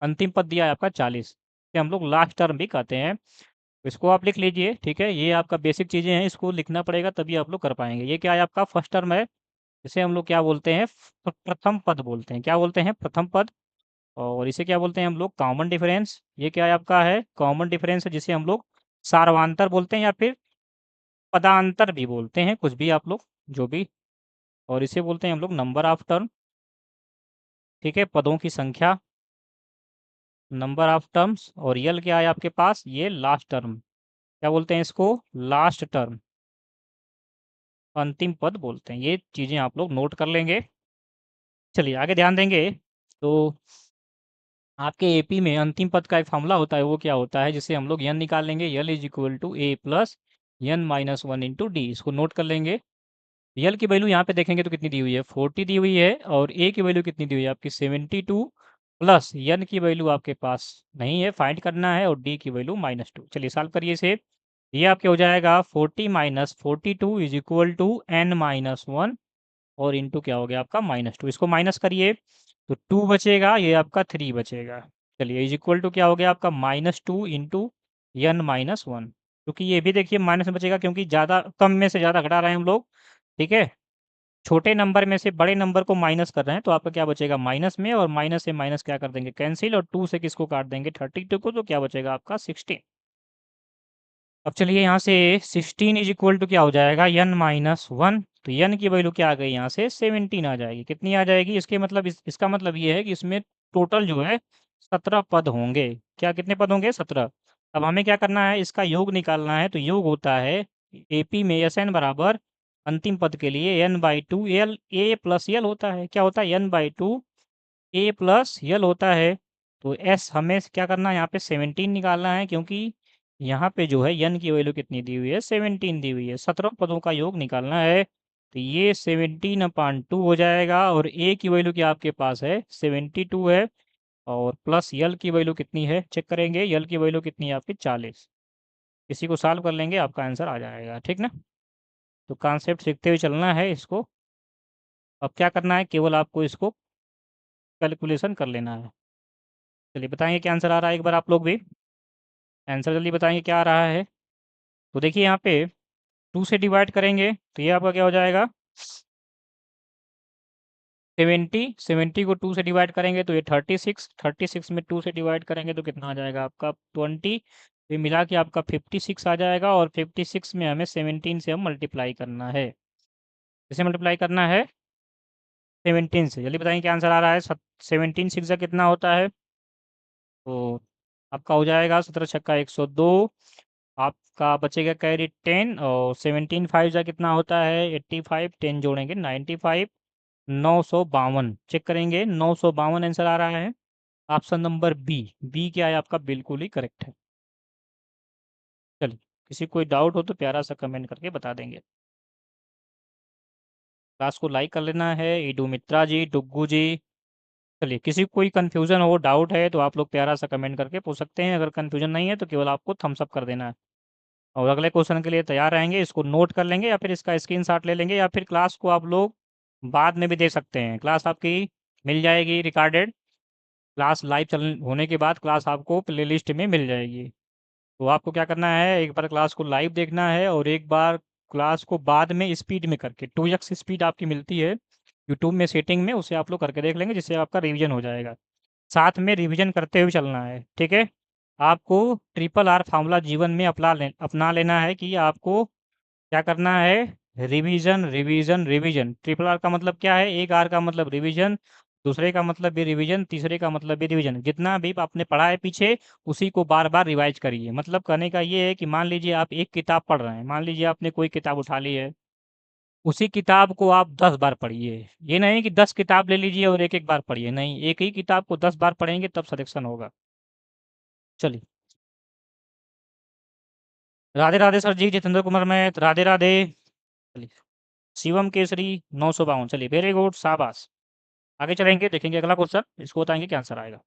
अंतिम पद दिया है आपका 40, ये हम लोग लास्ट टर्म भी कहते हैं। तो इसको आप लिख लीजिए। ठीक है, ये आपका बेसिक चीज़ें हैं, इसको लिखना पड़ेगा तभी आप लोग कर पाएंगे। ये क्या है आपका फर्स्ट टर्म है, इसे हम लोग क्या बोलते हैं, प्रथम पद बोलते हैं। क्या बोलते हैं, प्रथम पद। और इसे क्या बोलते हैं हम लोग, कॉमन डिफरेंस। ये क्या है आपका, है कॉमन डिफरेंस है, जिसे हम लोग सार्वंतर बोलते हैं या फिर पदांतर भी बोलते हैं, कुछ भी आप लोग जो भी। और इसे बोलते हैं हम लोग नंबर ऑफ टर्म। ठीक है, पदों की संख्या, नंबर ऑफ टर्म्स। और यल क्या है आपके पास, ये लास्ट टर्म, क्या बोलते हैं इसको, लास्ट टर्म, अंतिम पद बोलते हैं। ये चीज़ें आप लोग नोट कर लेंगे। चलिए आगे ध्यान देंगे। तो आपके एपी में अंतिम पद का एक फॉर्मूला होता है, वो क्या होता है, जिसे हम लोग यन निकाल लेंगे, L is equal to A plus N minus one into D. इसको नोट कर लेंगे। यल की वैल्यू यहाँ पे देखेंगे तो कितनी दी हुई है 40 दी हुई है, और ए की वैल्यू कितनी दी हुई है आपकी 72, प्लस n की वैल्यू आपके पास नहीं है, फाइंड करना है, और d की वैल्यू -2। चलिए सॉल्व करिए इसे। ये आपके हो जाएगा 40 - 42 इज इक्वल टू n-1 और इंटू क्या हो गया आपका -2। इसको माइनस करिए तो 2 बचेगा, ये आपका 3 बचेगा। चलिए इज इक्वल टू क्या हो गया आपका -2 इंटू n-1, क्योंकि ये भी देखिए माइनस में बचेगा, क्योंकि ज़्यादा कम में से ज़्यादा घटा रहे हैं हम लोग। ठीक है, छोटे नंबर में से बड़े नंबर को माइनस कर रहे हैं, तो आपका क्या बचेगा माइनस में, और माइनस से माइनस क्या कर देंगे कैंसिल, और 2 से किसको काट देंगे 32 को, तो क्या बचेगा आपका 16। अब चलिए यहाँ से 16 इज इक्वल टू क्या हो जाएगा n-1, तो n की वैल्यू क्या आ गई यहाँ से 17 आ जाएगी। कितनी आ जाएगी, इसके मतलब इसका मतलब ये है कि इसमें टोटल जो है 17 पद होंगे। क्या कितने पद होंगे 17। अब हमें क्या करना है, इसका योग निकालना है, तो योग होता है एपी में Sn बराबर अंतिम पद के लिए n/2 एल ए प्लस यल होता है। क्या होता है n/2 ए प्लस यल होता है। तो एस हमें क्या करना है, यहाँ पे 17 निकालना है, क्योंकि यहाँ पे जो है n की वैल्यू कितनी दी हुई है 17 दी हुई है। 17 पदों का योग निकालना है, तो ये 17/2 हो जाएगा, और ए की वैल्यू क्या आपके पास है 72 है, और प्लस यल की वैल्यू कितनी है चेक करेंगे, यल की वैल्यू कितनी है आपकी 40। इसी को सॉल्व कर लेंगे, आपका आंसर आ जाएगा। ठीक ना, तो कॉन्सेप्ट सीखते हुए चलना है इसको। अब क्या करना है, केवल आपको इसको कैलकुलेशन कर लेना है। चलिए बताएंगे क्या आंसर आ रहा है, एक बार आप लोग भी आंसर जल्दी बताएंगे क्या आ रहा है। तो देखिए यहाँ पे 2 से डिवाइड करेंगे तो ये आपका क्या हो जाएगा 70। 70 को 2 से डिवाइड करेंगे तो ये 36। 36 में 2 से डिवाइड करेंगे तो कितना आ जाएगा आपका 20। तो ये मिला के आपका 56 आ जाएगा, और 56 में हमें 17 से हम मल्टीप्लाई करना है। किसे मल्टीप्लाई करना है 17 से। जल्दी बताएंगे क्या आंसर आ रहा है। 17 6 कितना होता है, तो आपका हो जाएगा 17 छक्का 102। आपका बचेगा कैरी 10, और 17 5 जा कितना होता है 85। 10 जोड़ेंगे 95। 952 चेक करेंगे 952 आंसर आ रहा है। Option number B. बी क्या है आपका, बिल्कुल ही करेक्ट है। चलिए किसी कोई डाउट हो तो प्यारा सा कमेंट करके बता देंगे। क्लास को लाइक कर लेना है। ईडू मित्रा जी, डुग्गू जी। चलिए किसी को कोई कन्फ्यूज़न हो डाउट है तो आप लोग प्यारा सा कमेंट करके पूछ सकते हैं। अगर कन्फ्यूज़न नहीं है तो केवल आपको थम्स अप कर देना है, और अगले क्वेश्चन के लिए तैयार रहेंगे। इसको नोट कर लेंगे, या फिर इसका स्क्रीनशॉट ले लेंगे, या फिर क्लास को आप लोग बाद में भी देख सकते हैं। क्लास आपकी मिल जाएगी रिकॉर्डेड। क्लास लाइव चल होने के बाद क्लास आपको प्लेलिस्ट में मिल जाएगी। तो आपको क्या करना है, एक बार क्लास को लाइव देखना है, और एक बार क्लास को बाद में स्पीड में करके 2x स्पीड आपकी मिलती है यूट्यूब में सेटिंग में, उसे आप लोग करके देख लेंगे, जिससे आपका रिवीजन हो जाएगा। साथ में रिवीजन करते हुए चलना है, ठीक है। आपको ट्रिपल आर फार्मूला जीवन में अपना लेना है, कि आपको क्या करना है revision revision revision. Triple R का मतलब क्या है, एक आर का मतलब रिवीजन, दूसरे का मतलब भी रिवीजन, तीसरे का मतलब भी रिवीजन। जितना भी आपने पढ़ा है पीछे उसी को बार बार रिवाइज करिए। मतलब कहने का ये है कि मान लीजिए आप एक किताब पढ़ रहे हैं, मान लीजिए आपने कोई किताब उठा ली है, उसी किताब को आप 10 बार पढ़िए। ये नहीं कि 10 किताब ले लीजिए और एक एक बार पढ़िए, नहीं, एक ही किताब को 10 बार पढ़ेंगे तब सिलेक्शन होगा। चलिए राधे राधे सर जी, जितेंद्र कुमार मैं राधे राधे। चलिए शिवम केसरी 952। चलिए वेरी गुड, शाबाश। आगे चलेंगे, देखेंगे अगला क्वेश्चन, इसको बताएंगे क्या आंसर आएगा।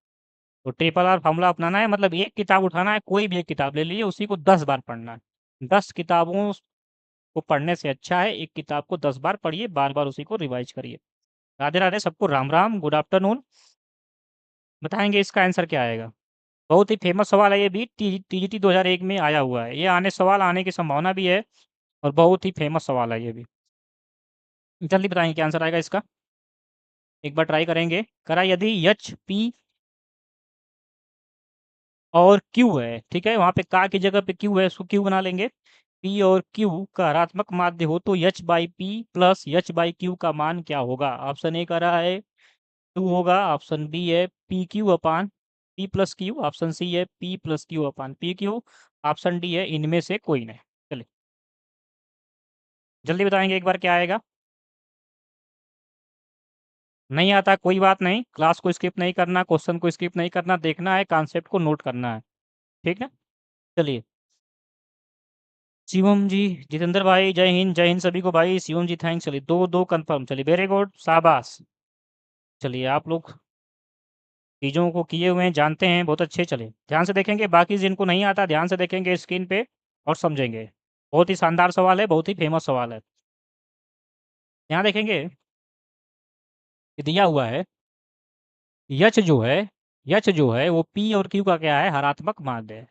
तो ट्रिपल आर फॉर्मूला अपनाना है, मतलब एक किताब उठाना है, कोई भी एक किताब ले लीजिए, उसी को 10 बार पढ़ना है। 10 किताबों को पढ़ने से अच्छा है एक किताब को 10 बार पढ़िए, बार बार उसी को रिवाइज करिए। राधे राधे सबको, राम राम, गुड आफ्टरनून। बताएंगे इसका आंसर क्या आएगा। बहुत ही फेमस सवाल है ये भी, टीजीटी 2001 में आया हुआ है। ये सवाल आने की संभावना भी है, और बहुत ही फेमस सवाल है ये भी। जल्दी बताएंगे क्या आंसर आएगा इसका, एक बार ट्राई करेंगे। करा यदि एच पी और क्यू है, ठीक है, वहाँ पे का की जगह पे क्यू है, उसको क्यू बना लेंगे। पी और क्यू का ऋणात्मक माध्य हो तो H by P plus H by Q का मान क्या होगा। ऑप्शन ए कह रहा है 2 होगा, ऑप्शन बी है P Q upon P plus Q, option C है P plus Q upon P Q, option D है इनमें से कोई नहीं। चलिए जल्दी बताएंगे एक बार क्या आएगा। नहीं आता कोई बात नहीं, क्लास को स्किप नहीं करना, क्वेश्चन को स्किप नहीं करना, देखना है कॉन्सेप्ट को नोट करना है, ठीक है। चलिए शिवम जी, जितेंद्र भाई, जय हिंद सभी को भाई। शिवम जी थैंक्स। चलिए 2 2 कंफर्म। चलिए वेरी गुड, शाबाश। चलिए आप लोग चीज़ों को किए हुए हैं, जानते हैं, बहुत अच्छे। चले ध्यान से देखेंगे, बाकी जिनको नहीं आता ध्यान से देखेंगे स्क्रीन पे और समझेंगे। बहुत ही शानदार सवाल है, बहुत ही फेमस सवाल है। यहाँ देखेंगे कि दिया हुआ है यच जो है वो पी और क्यू का क्या है, हरात्मक माध्य है।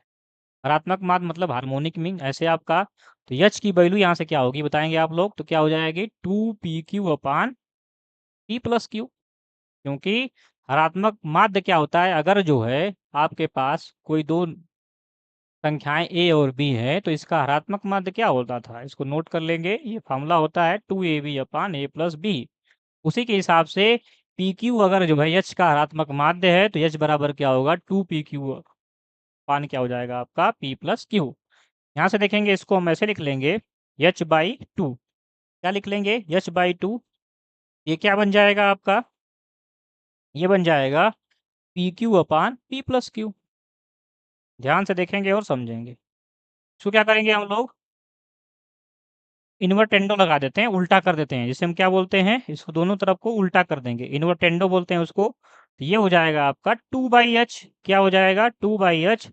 हरात्मक माध्य मतलब हार्मोनिक मीन ऐसे आपका। तो यच की वैल्यू यहाँ से क्या होगी बताएंगे आप लोग, तो क्या हो जाएगी 2pq अपान p प्लस क्यू। क्योंकि हरात्मक माध्य क्या होता है, अगर जो है आपके पास कोई दो संख्याएं ए और बी है तो इसका हरात्मक माध्य क्या होता था, इसको नोट कर लेंगे। ये फॉर्मूला होता है 2ab upon a plus B. उसी के हिसाब से पी क्यू अगर जो है एच का हरात्मक माध्य है तो एच बराबर क्या होगा 2pq अपान क्या हो जाएगा आपका p प्लस क्यू। यहाँ से देखेंगे इसको हम ऐसे लिख लेंगे एच बाई टू। क्या लिख लेंगे एच बाई टू। ये क्या बन जाएगा आपका, ये बन जाएगा P Q upon P plus Q. ध्यान से देखेंगे और समझेंगे। इसको क्या करेंगे हम लोग, इन्वर्टेंडो लगा देते हैं, उल्टा कर देते हैं, जिसे हम क्या बोलते हैं, इसको दोनों तरफ को उल्टा कर देंगे, इन्वर्टेंडो बोलते हैं उसको। तो ये हो जाएगा आपका 2/h, क्या हो जाएगा 2/h।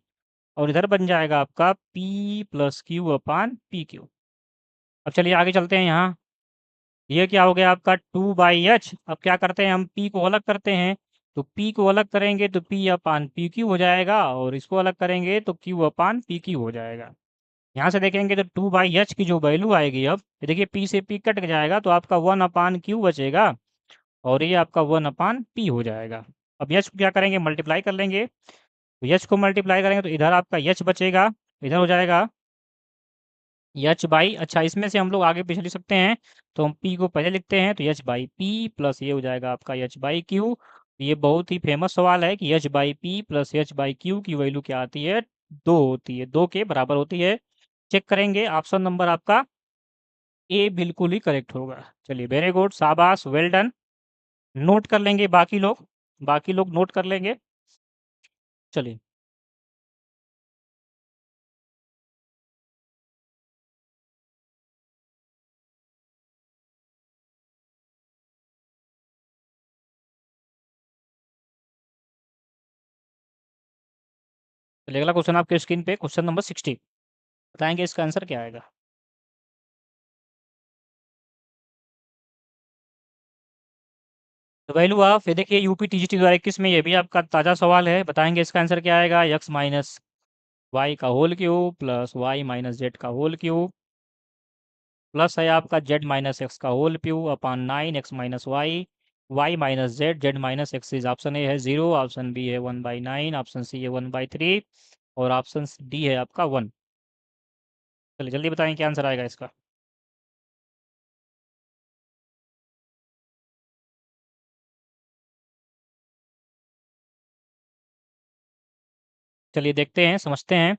और इधर बन जाएगा आपका p plus Q upon P Q. अब चलिए आगे चलते हैं। यहाँ ये क्या हो गया आपका 2/h। अब क्या करते हैं हम, p को अलग करते हैं। तो p को अलग करेंगे तो p अपान पी क्यू हो जाएगा, और इसको अलग करेंगे तो q अपान पी क्यू हो जाएगा। यहाँ से देखेंगे तो 2/h की जो वैल्यू आएगी, अब ये देखिए p से p कट जाएगा तो आपका 1 अपान क्यू बचेगा, और ये आपका 1 अपान p हो जाएगा। अब h को क्या करेंगे, मल्टीप्लाई कर लेंगे। तो h को मल्टीप्लाई करेंगे तो इधर आपका h बचेगा, इधर हो जाएगा एच बाई, अच्छा इसमें से हम लोग आगे पीछे लिख सकते हैं। तो हम p को पहले लिखते हैं तो एच बाई पी प्लस ये हो जाएगा आपका एच बाई क्यू। ये बहुत ही फेमस सवाल है कि H by P plus H by Q की वैल्यू क्या आती है, 2 होती है, 2 के बराबर होती है। चेक करेंगे, ऑप्शन नंबर आपका ए बिल्कुल ही करेक्ट होगा। चलिए वेरी गुड, शाबाश, वेल डन। नोट कर लेंगे बाकी लोग नोट कर लेंगे। चलिए चलिए अगला क्वेश्चन आपके स्क्रीन पे, क्वेश्चन नंबर 60। बताएंगे इसका आंसर क्या आएगा। तो वैल्यू ऑफ, ये देखिए यूपी टीजीटी 2021 में ये भी आपका ताज़ा सवाल है। बताएंगे इसका आंसर क्या आएगा, एक्स माइनस वाई का whole cube plus Y minus Z का होल क्यूब प्लस है आपका जेड माइनस एक्स का whole cube upon 9 x - y Y minus Z minus X is, option A है 0, ऑप्शन बी है 1/9, option C है 1/3 और option D है आपका 1। चलिए जल्दी बताएं क्या आंसर आएगा इसका। चलिए देखते हैं, समझते हैं।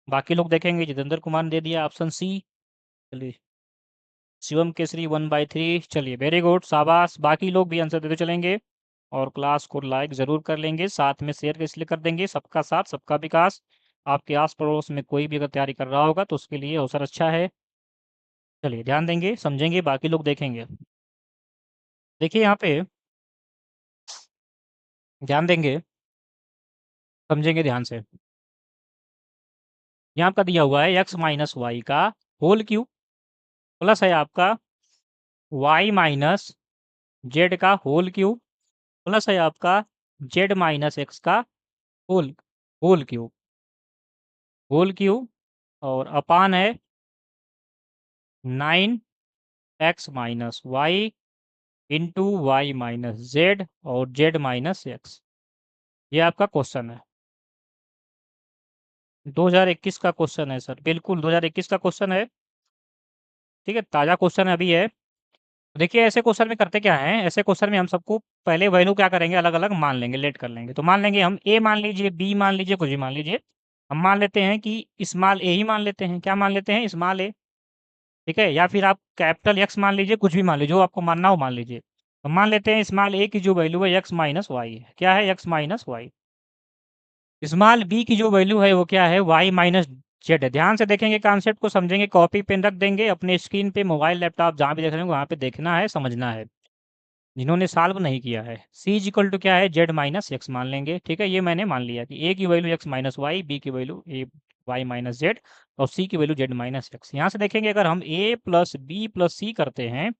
बाकी लोग देखेंगे, जितेंद्र कुमार ने दे दिया ऑप्शन सी। चलिए शिवम केसरी 1/3। चलिए वेरी गुड, शाबाश। बाकी लोग भी आंसर देते चलेंगे और क्लास को लाइक ज़रूर कर लेंगे, साथ में शेयर इसलिए कर देंगे, सबका साथ सबका विकास। आपके आस पड़ोस में कोई भी अगर तैयारी कर रहा होगा तो उसके लिए अवसर अच्छा है। चलिए ध्यान देंगे, समझेंगे, बाकी लोग देखेंगे। देखिए यहाँ पे ध्यान देंगे, समझेंगे ध्यान से। यहाँ आपका दिया हुआ है एक्स माइनस वाई का होल क्यूब प्लस है आपका वाई माइनस जेड का होल क्यूब प्लस है आपका जेड माइनस एक्स का होल होल क्यूब और अपान है 9 x - y into Y minus Z और जेड माइनस एक्स। ये आपका क्वेश्चन है, 2021 का क्वेश्चन है सर, बिल्कुल 2021 का क्वेश्चन है। ठीक है, ताज़ा क्वेश्चन अभी है। देखिए ऐसे क्वेश्चन में करते क्या है, ऐसे क्वेश्चन में हम सबको पहले वैल्यू क्या करेंगे, अलग अलग मान लेंगे, लेट कर लेंगे। तो मान लेंगे हम ए मान लीजिए, बी मान लीजिए, कुछ भी मान लीजिए। हम मान लेते हैं कि स्मॉल ए ही मान लेते हैं, क्या मान लेते हैं, स्मॉल ए। ठीक है, या फिर आप कैपिटल एक्स मान लीजिए, कुछ भी मान लीजिए, जो आपको मानना हो मान लीजिए। तो मान लेते हैं स्मॉल ए की जो वैल्यू है एक्स माइनस वाई है, क्या है, X minus Y. Small B की जो वैल्यू है वो क्या है, वाई माइनस जेड है। ध्यान से देखेंगे, कॉन्सेप्ट को समझेंगे, कॉपी पेन रख देंगे अपने स्क्रीन पे, मोबाइल लैपटॉप जहाँ भी देख रहे हो वहाँ पे देखना है, समझना है। जिन्होंने सॉल्व नहीं किया है। c इज इक्वल टू क्या है, z माइनस एक्स मान लेंगे, ठीक है। ये मैंने मान लिया कि a की value x minus Y, b की value a y minus Z और c की वैल्यू z माइनस एक्स। यहाँ से देखेंगे अगर हम a plus B plus C करते हैं,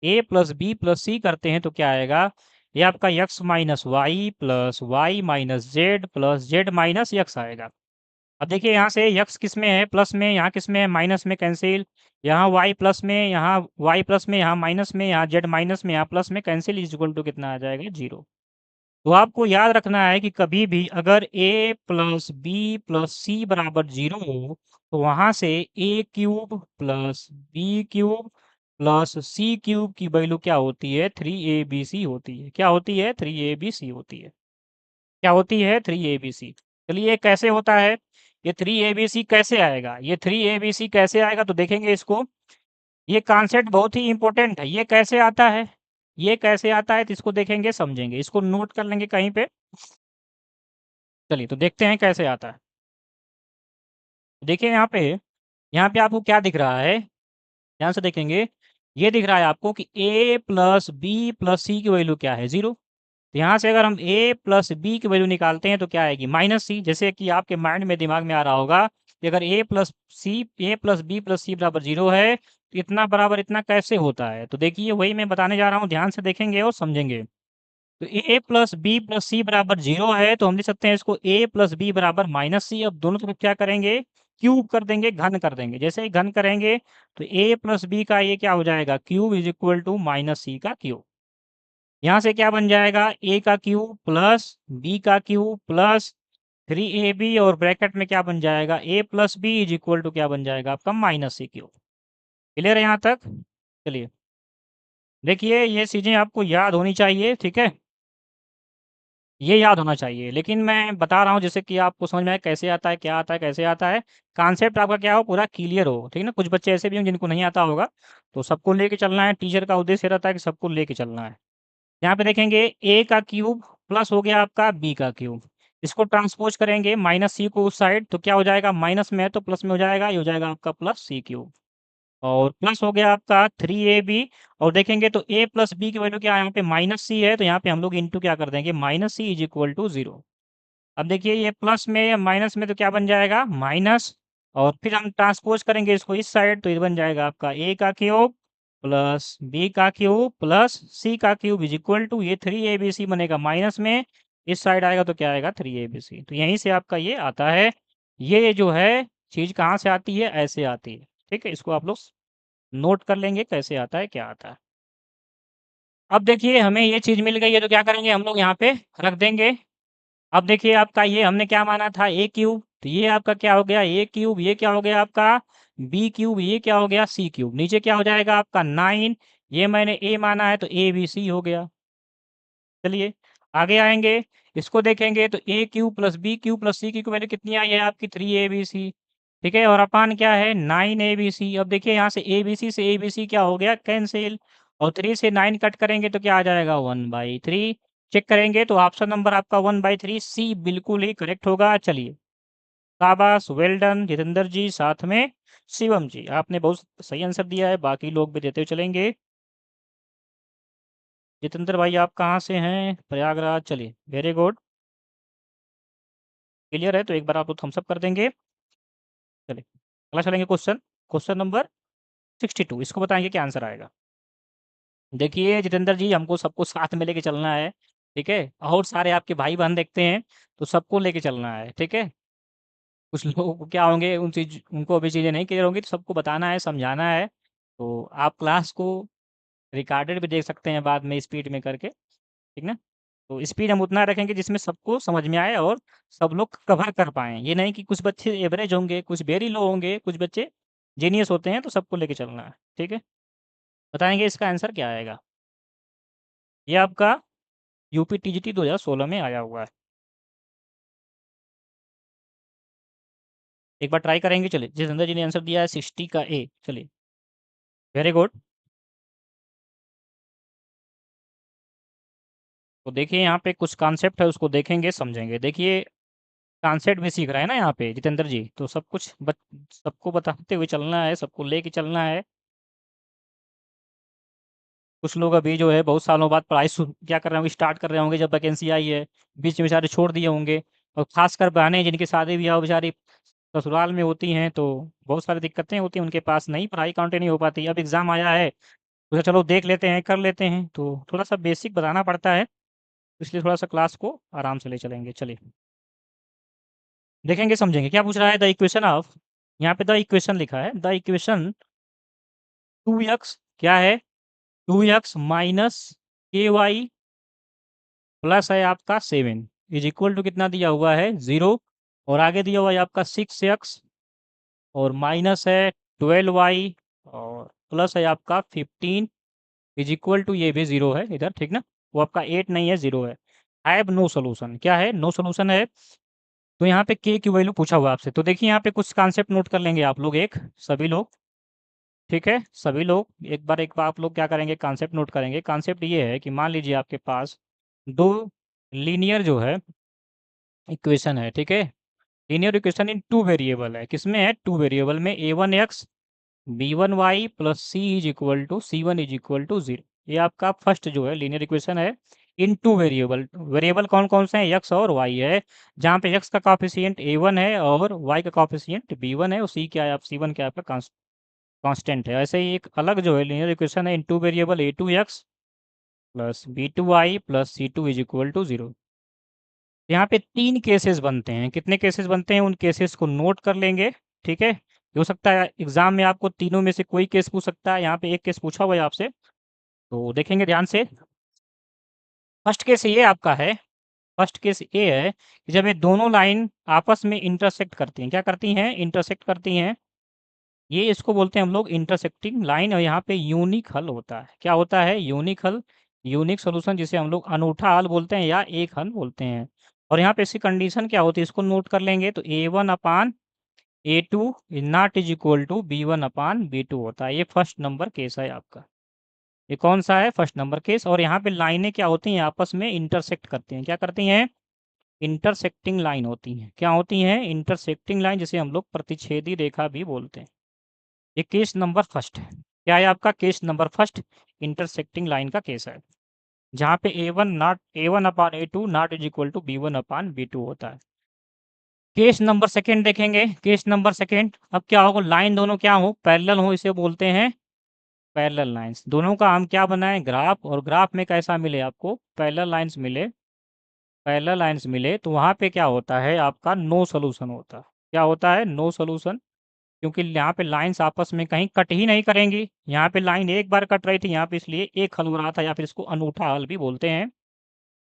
a plus B plus C करते हैं तो क्या आएगा, ये आपका x minus Y plus Y minus Z plus Z minus X आएगा। अब देखिए यहाँ से x किस में है, प्लस में, यहाँ किस में है, माइनस में, कैंसिल। यहाँ y प्लस में, यहाँ y प्लस में, यहाँ माइनस में, यहाँ z माइनस में, यहाँ प्लस में, कैंसिल इज इक्वल टू कितना आ जाएगा, 0। तो आपको याद रखना है कि कभी भी अगर a plus B plus C बराबर 0 हो, तो वहाँ से a cube plus B cube plus C cube की वैल्यू क्या होती है, 3abc होती है। क्या होती है, 3abc होती है। क्या होती है, 3abc। चलिए ये कैसे होता है, ये 3abc कैसे आएगा, ये 3abc कैसे आएगा तो देखेंगे इसको। ये कॉन्सेप्ट बहुत ही इंपॉर्टेंट है। ये कैसे आता है, ये कैसे आता है तो इसको देखेंगे, समझेंगे, इसको नोट कर लेंगे कहीं पे। चलिए तो देखते हैं कैसे आता है। देखिए यहाँ पे आपको क्या दिख रहा है, ध्यान से देखेंगे। ये दिख रहा है आपको कि a प्लस बी प्लस सी की वैल्यू क्या है, 0। तो यहाँ से अगर हम a प्लस बी की वैल्यू निकालते हैं तो क्या आएगी, माइनस सी। जैसे कि आपके माइंड में, दिमाग में आ रहा होगा कि अगर a plus B plus C बराबर 0 है तो इतना बराबर इतना कैसे होता है। तो देखिए वही मैं बताने जा रहा हूँ, ध्यान से देखेंगे और समझेंगे। तो a plus B plus C बराबर 0 है तो हम लिख सकते हैं इसको a प्लस बी बराबर माइनस सी। अब दोनों तरफ क्या करेंगे, क्यूब कर देंगे, घन कर देंगे। जैसे ही घन करेंगे तो a प्लस बी का ये क्या हो जाएगा, cube is equal to minus C का क्यूब। यहाँ से क्या बन जाएगा, a का क्यूब प्लस b का क्यूब प्लस 3ab और ब्रैकेट में क्या बन जाएगा, a plus B is equal to क्या बन जाएगा आपका, माइनस सी क्यूब। क्लियर है यहाँ तक। चलिए देखिए ये चीज़ें आपको याद होनी चाहिए, ठीक है, ये याद होना चाहिए। लेकिन मैं बता रहा हूँ जैसे कि आपको समझ में आए कैसे आता है, क्या आता है, कैसे आता है। कॉन्सेप्ट आपका क्या हो, पूरा क्लियर हो, ठीक है ना। कुछ बच्चे ऐसे भी हैं जिनको नहीं आता होगा, तो सबको लेके चलना है। टीचर का उद्देश्य रहता है कि सबको लेके चलना है। यहाँ पे देखेंगे a का क्यूब प्लस हो गया आपका b का क्यूब। इसको ट्रांसपोज करेंगे माइनस सी को उस साइड, तो क्या हो जाएगा, माइनस में है तो प्लस में हो जाएगा, ये हो जाएगा आपका प्लस सी क्यूब। और प्लस हो गया आपका 3ab। और देखेंगे तो a प्लस बी की वैल्यू क्या है, यहाँ पे माइनस सी है, तो यहाँ पे हम लोग इंटू क्या कर देंगे, minus C is equal to 0। अब देखिए ये प्लस में या माइनस में तो क्या बन जाएगा, माइनस। और फिर हम ट्रांसपोज करेंगे इसको इस साइड, तो ये बन जाएगा आपका a का क्यूब प्लस b का क्यूब प्लस c का क्यूब इज इक्वल टू, ये 3abc बनेगा माइनस में, इस साइड आएगा तो क्या आएगा, 3abc। तो यहीं से आपका ये आता है। ये जो है चीज़ कहाँ से आती है, ऐसे आती है, ठीक है। इसको आप लोग नोट कर लेंगे कैसे आता है, क्या आता है। अब देखिए हमें ये चीज़ मिल गई है तो क्या करेंगे, हम लोग यहाँ पे रख देंगे। अब देखिए आपका ये हमने क्या माना था, ए क्यूब, तो ये आपका क्या हो गया, ए क्यूब। ये क्या हो गया आपका, बी क्यूब। ये क्या हो गया, सी क्यूब। नीचे क्या हो जाएगा आपका 9। ये मैंने ए माना है तो ए बी सी हो गया। चलिए आगे आएंगे, इसको देखेंगे तो A cube plus B cube plus C cube value कितनी आई है आपकी, 3abc, ठीक है। और अपान क्या है, 9abc। अब देखिए यहाँ से abc से abc क्या हो गया, कैंसिल। और 3 से 9 कट करेंगे तो क्या आ जाएगा, 1/3। चेक करेंगे तो ऑप्शन नंबर आपका 1/3 सी बिल्कुल ही करेक्ट होगा। चलिए शाबाश, वेल डन जितेंद्र जी, साथ में शिवम जी, आपने बहुत सही आंसर दिया है। बाकी लोग भी देते हुए चलेंगे। जितेंद्र भाई आप कहाँ से हैं, प्रयागराज। चलिए वेरी गुड, क्लियर है तो एक बार आप लोग थम्स अप कर देंगे। चलिए अगला चलेंगे क्वेश्चन, क्वेश्चन नंबर 62। इसको बताएंगे क्या आंसर आएगा। देखिए जितेंद्र जी, हमको सबको साथ में लेके चलना है, ठीक है। और सारे आपके भाई बहन देखते हैं तो सबको लेके चलना है, ठीक है। कुछ लोगों को क्या होंगे, उनको अभी चीज़ें नहीं क्लियर होंगी, तो सबको बताना है, समझाना है। तो आप क्लास को रिकॉर्डेड भी देख सकते हैं बाद में स्पीड में करके, ठीक ना। तो स्पीड हम उतना रखेंगे जिसमें सबको समझ में आए और सब लोग कवर कर पाएँ। ये नहीं कि कुछ बच्चे एवरेज होंगे, कुछ वेरी लो होंगे, कुछ बच्चे जीनियस होते हैं, तो सबको लेके चलना है, ठीक है। बताएँगे इसका आंसर क्या आएगा। ये आपका यूपी टीजीटी 2016 में आया हुआ है। एक बार ट्राई करेंगे, चलिए। जितेंद्र जी ने आंसर दिया है 60 का ए। चलिए वेरी गुड। तो देखिए यहाँ पे कुछ कॉन्सेप्ट है, उसको देखेंगे, समझेंगे। देखिए कॉन्सेप्ट भी सीख रहा है ना यहाँ पे जितेंद्र जी, तो सब कुछ सबको बताते हुए चलना है, सबको लेके चलना है। कुछ लोग अभी जो है बहुत सालों बाद पढ़ाई क्या कर रहे होंगे, स्टार्ट कर रहे होंगे जब वैकेंसी आई है, बीच में बेचारे छोड़ दिए होंगे। और खासकर बहनें जिनकी शादी ब्याह बेचारी ससुराल में होती हैं, तो बहुत सारी दिक्कतें होती हैं उनके पास, नहीं पढ़ाई कंटिन्यू हो पाती। अब एग्ज़ाम आया है, तो चलो देख लेते हैं, कर लेते हैं, तो थोड़ा-सा बेसिक बताना पड़ता है, इसलिए थोड़ा-सा क्लास को आराम से ले चलेंगे। चलिए, देखेंगे, समझेंगे। क्या पूछ रहा है? द इक्वेशन ऑफ, यहाँ पे द इक्वेशन लिखा है, द इक्वेशन 2x क्या है? 2x माइनस के वाई प्लस है आपका 7 इज इक्वल टू कितना दिया हुआ है? 0। और आगे दिया हुआ है आपका 6x और माइनस है 12y और प्लस है आपका 15 इज इक्वल टू, ये भी 0 है इधर, ठीक ना? वो आपका 8 नहीं है, 0 है। हैव नो सोल्यूशन, क्या है? नो सोल्यूशन है। तो यहाँ पे के की वैल्यू पूछा हुआ आपसे, तो देखिए यहाँ पे कुछ कॉन्सेप्ट नोट कर लेंगे आप लोग, एक सभी लोग, ठीक है? सभी लोग एक बार आप लोग क्या करेंगे, कॉन्सेप्ट नोट करेंगे। कॉन्सेप्ट ये है कि मान लीजिए आपके पास दो लीनियर जो है इक्वेशन है, ठीक है? Linear equation in two variable है, किसमें है? टू वेरिएबल में, a1x b1y plus c1 is equal to 0। ये आपका फर्स्ट जो है लीनियर इक्वेशन है इन टू वेरिएबल। वेरिएबल कौन कौन से हैं? x और y है, जहाँ पे x का कॉफिशिएंट a1 है और y का कॉफिशिएंट b1 है, और c क्या है? आप c1 क्या है आपका? कांस्टेंट है। ऐसे ही एक अलग जो है लीनियर इक्वेशन है in two variable a2x plus b2y plus c2 is equal to 0। यहाँ पे 3 केसेस बनते हैं। कितने केसेस बनते हैं? उन केसेस को नोट कर लेंगे, ठीक है? हो सकता है एग्जाम में आपको तीनों में से कोई केस पूछ सकता है, यहाँ पे एक केस पूछा हुआ है आपसे, तो देखेंगे ध्यान से। फर्स्ट केस ये आपका है, फर्स्ट केस ये है कि जब ये दोनों लाइन आपस में इंटरसेक्ट करती हैं, क्या करती हैं? इंटरसेक्ट करती हैं। ये इसको बोलते हैं हम लोग इंटरसेक्टिंग लाइन, और यहाँ पे यूनिक हल होता है। क्या होता है? यूनिक हल, यूनिक सॉल्यूशन, जिसे हम लोग अनूठा हल बोलते हैं या एक हल बोलते हैं। और यहाँ पे इसकी कंडीशन क्या होती है, इसको नोट कर लेंगे। तो a1/a2 is not is equal to b1/b2 होता है। ये फर्स्ट नंबर केस है आपका। ये कौन सा है? First number case. और यहाँ पे लाइनें क्या होती हैं? आपस में इंटरसेक्ट करती हैं। क्या करती हैं? इंटरसेक्टिंग लाइन होती हैं। क्या होती हैं? इंटरसेक्टिंग लाइन, जिसे हम लोग प्रतिच्छेदी रेखा भी बोलते हैं। ये केस नंबर फर्स्ट है। क्या है आपका? Case number first intersecting line का केस है, जहाँ पे a1/a2 not is equal to b1/b2 होता है। केस नंबर सेकंड देखेंगे। केस नंबर सेकंड, अब क्या होगा? लाइन दोनों क्या हो? पैरेलल हो, इसे बोलते हैं पैरेलल लाइंस। दोनों का हम क्या बनाएं? ग्राफ। और ग्राफ में कैसा मिले आपको? पैरेलल लाइंस मिले, पैरेलल लाइंस मिले, तो वहाँ पे क्या होता है आपका? नो सोल्यूशन होता है। क्या होता है? No solution. क्योंकि यहाँ पे लाइन्स आपस में कहीं कट ही नहीं करेंगी। यहाँ पे लाइन एक बार कट रही थी, यहाँ पे इसलिए एक हल हो रहा था, या फिर इसको अनूठा हल भी बोलते हैं।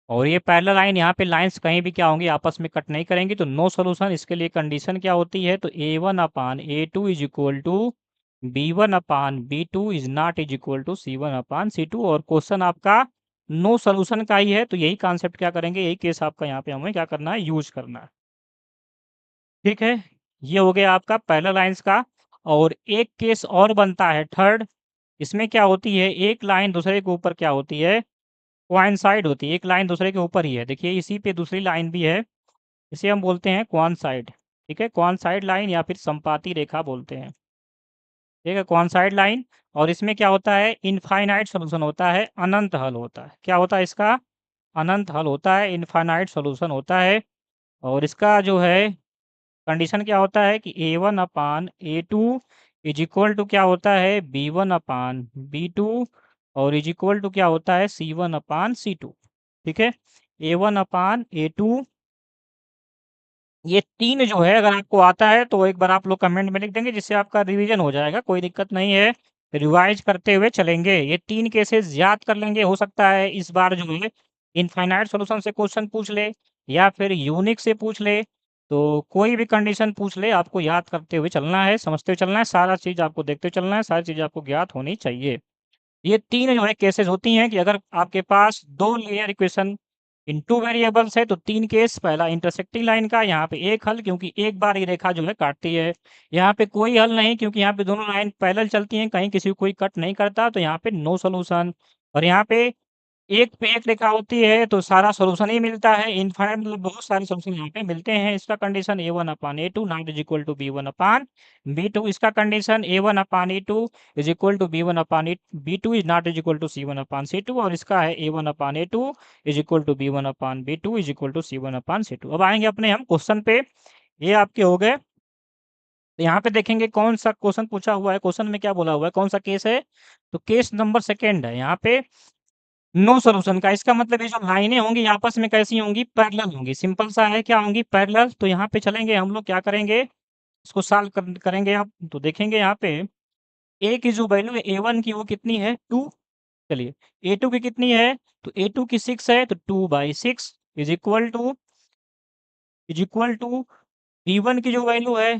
और ये पैरेलल लाइन, यहाँ पे लाइन्स कहीं भी क्या होंगी? आपस में कट नहीं करेंगी, तो नो सोल्यूशन। इसके लिए कंडीशन क्या होती है? तो a1/a2 is equal to b1/b2 is not is equal to c1/c2। और क्वेश्चन आपका नो सोल्यूशन का ही है, तो यही कॉन्सेप्ट क्या करेंगे, यही केस आपका यहाँ पे हमें क्या करना है? यूज करना है, ठीक है? ये हो गया आपका पैरेलल लाइंस का। और एक केस और बनता है थर्ड। इसमें क्या होती है? एक लाइन दूसरे के ऊपर क्या होती है? कोइंसाइड होती है। एक लाइन दूसरे के ऊपर ही है, देखिए इसी पे दूसरी लाइन भी है, इसे हम बोलते हैं कोइंसाइड, ठीक है? कोइंसाइड लाइन या फिर संपाती रेखा बोलते हैं, ठीक है? Coincide line. और इसमें क्या होता है? इनफाइनाइट सॉल्यूशन होता है, अनंत हल होता है। क्या होता है इसका? अनंत हल होता है, इनफाइनाइट सॉल्यूशन होता है। और इसका जो है कंडीशन क्या होता है कि a1/a2 इज इक्वल टू क्या होता है? b1/b2 और इज इक्वल टू क्या होता है? c1/c2, ठीक है? a1/a2, ये तीन जो है अगर आपको आता है तो एक बार आप लोग कमेंट में लिख देंगे, जिससे आपका रिवीजन हो जाएगा, कोई दिक्कत नहीं है। रिवाइज करते हुए चलेंगे, ये तीन केसेस याद कर लेंगे। हो सकता है इस बार जो है इनफाइनाइट सॉल्यूशन से क्वेश्चन पूछ ले, या फिर यूनिक से पूछ ले, तो कोई भी कंडीशन पूछ ले, आपको याद करते हुए चलना है, समझते हुए चलना है, सारा चीज़ आपको देखते हुए चलना है, सारी चीज़ आपको ज्ञात होनी चाहिए। ये तीन जो है केसेस होती हैं कि अगर आपके पास दो linear equation in two variables है, तो तीन केस। पहला इंटरसेक्टिंग लाइन का, यहाँ पे एक हल, क्योंकि एक बार ये रेखा जो है काटती है। यहाँ पे कोई हल नहीं, क्योंकि यहाँ पे दोनों लाइन पैरेलल चलती हैं, कहीं किसी को कोई कट नहीं करता, तो यहाँ पे नो सोल्यूशन। और यहाँ पे एक पे एक रेखा होती है तो सारा सॉल्यूशन ही मिलता है, इनफाइनाइट मतलब बहुत सारे सॉल्यूशन यहाँ पे मिलते हैं। इसका condition a1/a2 not is equal to b1/b2। इसका condition a1/a2 is equal to b1/b2 is not is equal to c1/c2। और इसका है a1/a2 is equal to b1/b2 is equal to c1/c2। अब आएंगे अपने हम क्वेश्चन पे, ये आपके हो गए। तो यहाँ पे देखेंगे कौन सा क्वेश्चन पूछा हुआ है, क्वेश्चन में क्या बोला हुआ है, कौन सा केस है। तो केस नंबर सेकेंड है यहाँ पे, नो सॉल्यूशन का। इसका मतलब ये जो लाइनें होंगी आपस में कैसी होंगी, पैरेलल होंगी। सिंपल सा है, क्या होंगी, पैरेलल। तो यहाँ पे चलेंगे हम लोग, क्या करेंगे, इसको सॉल्व करेंगे आप। तो देखेंगे यहाँ पे ए की जो वैल्यू है a1 की वो कितनी है 2। चलिए a2 की कितनी है, तो a2 की 6 है, तो 2/6 इज इक्वल टू b1 की जो वैल्यू है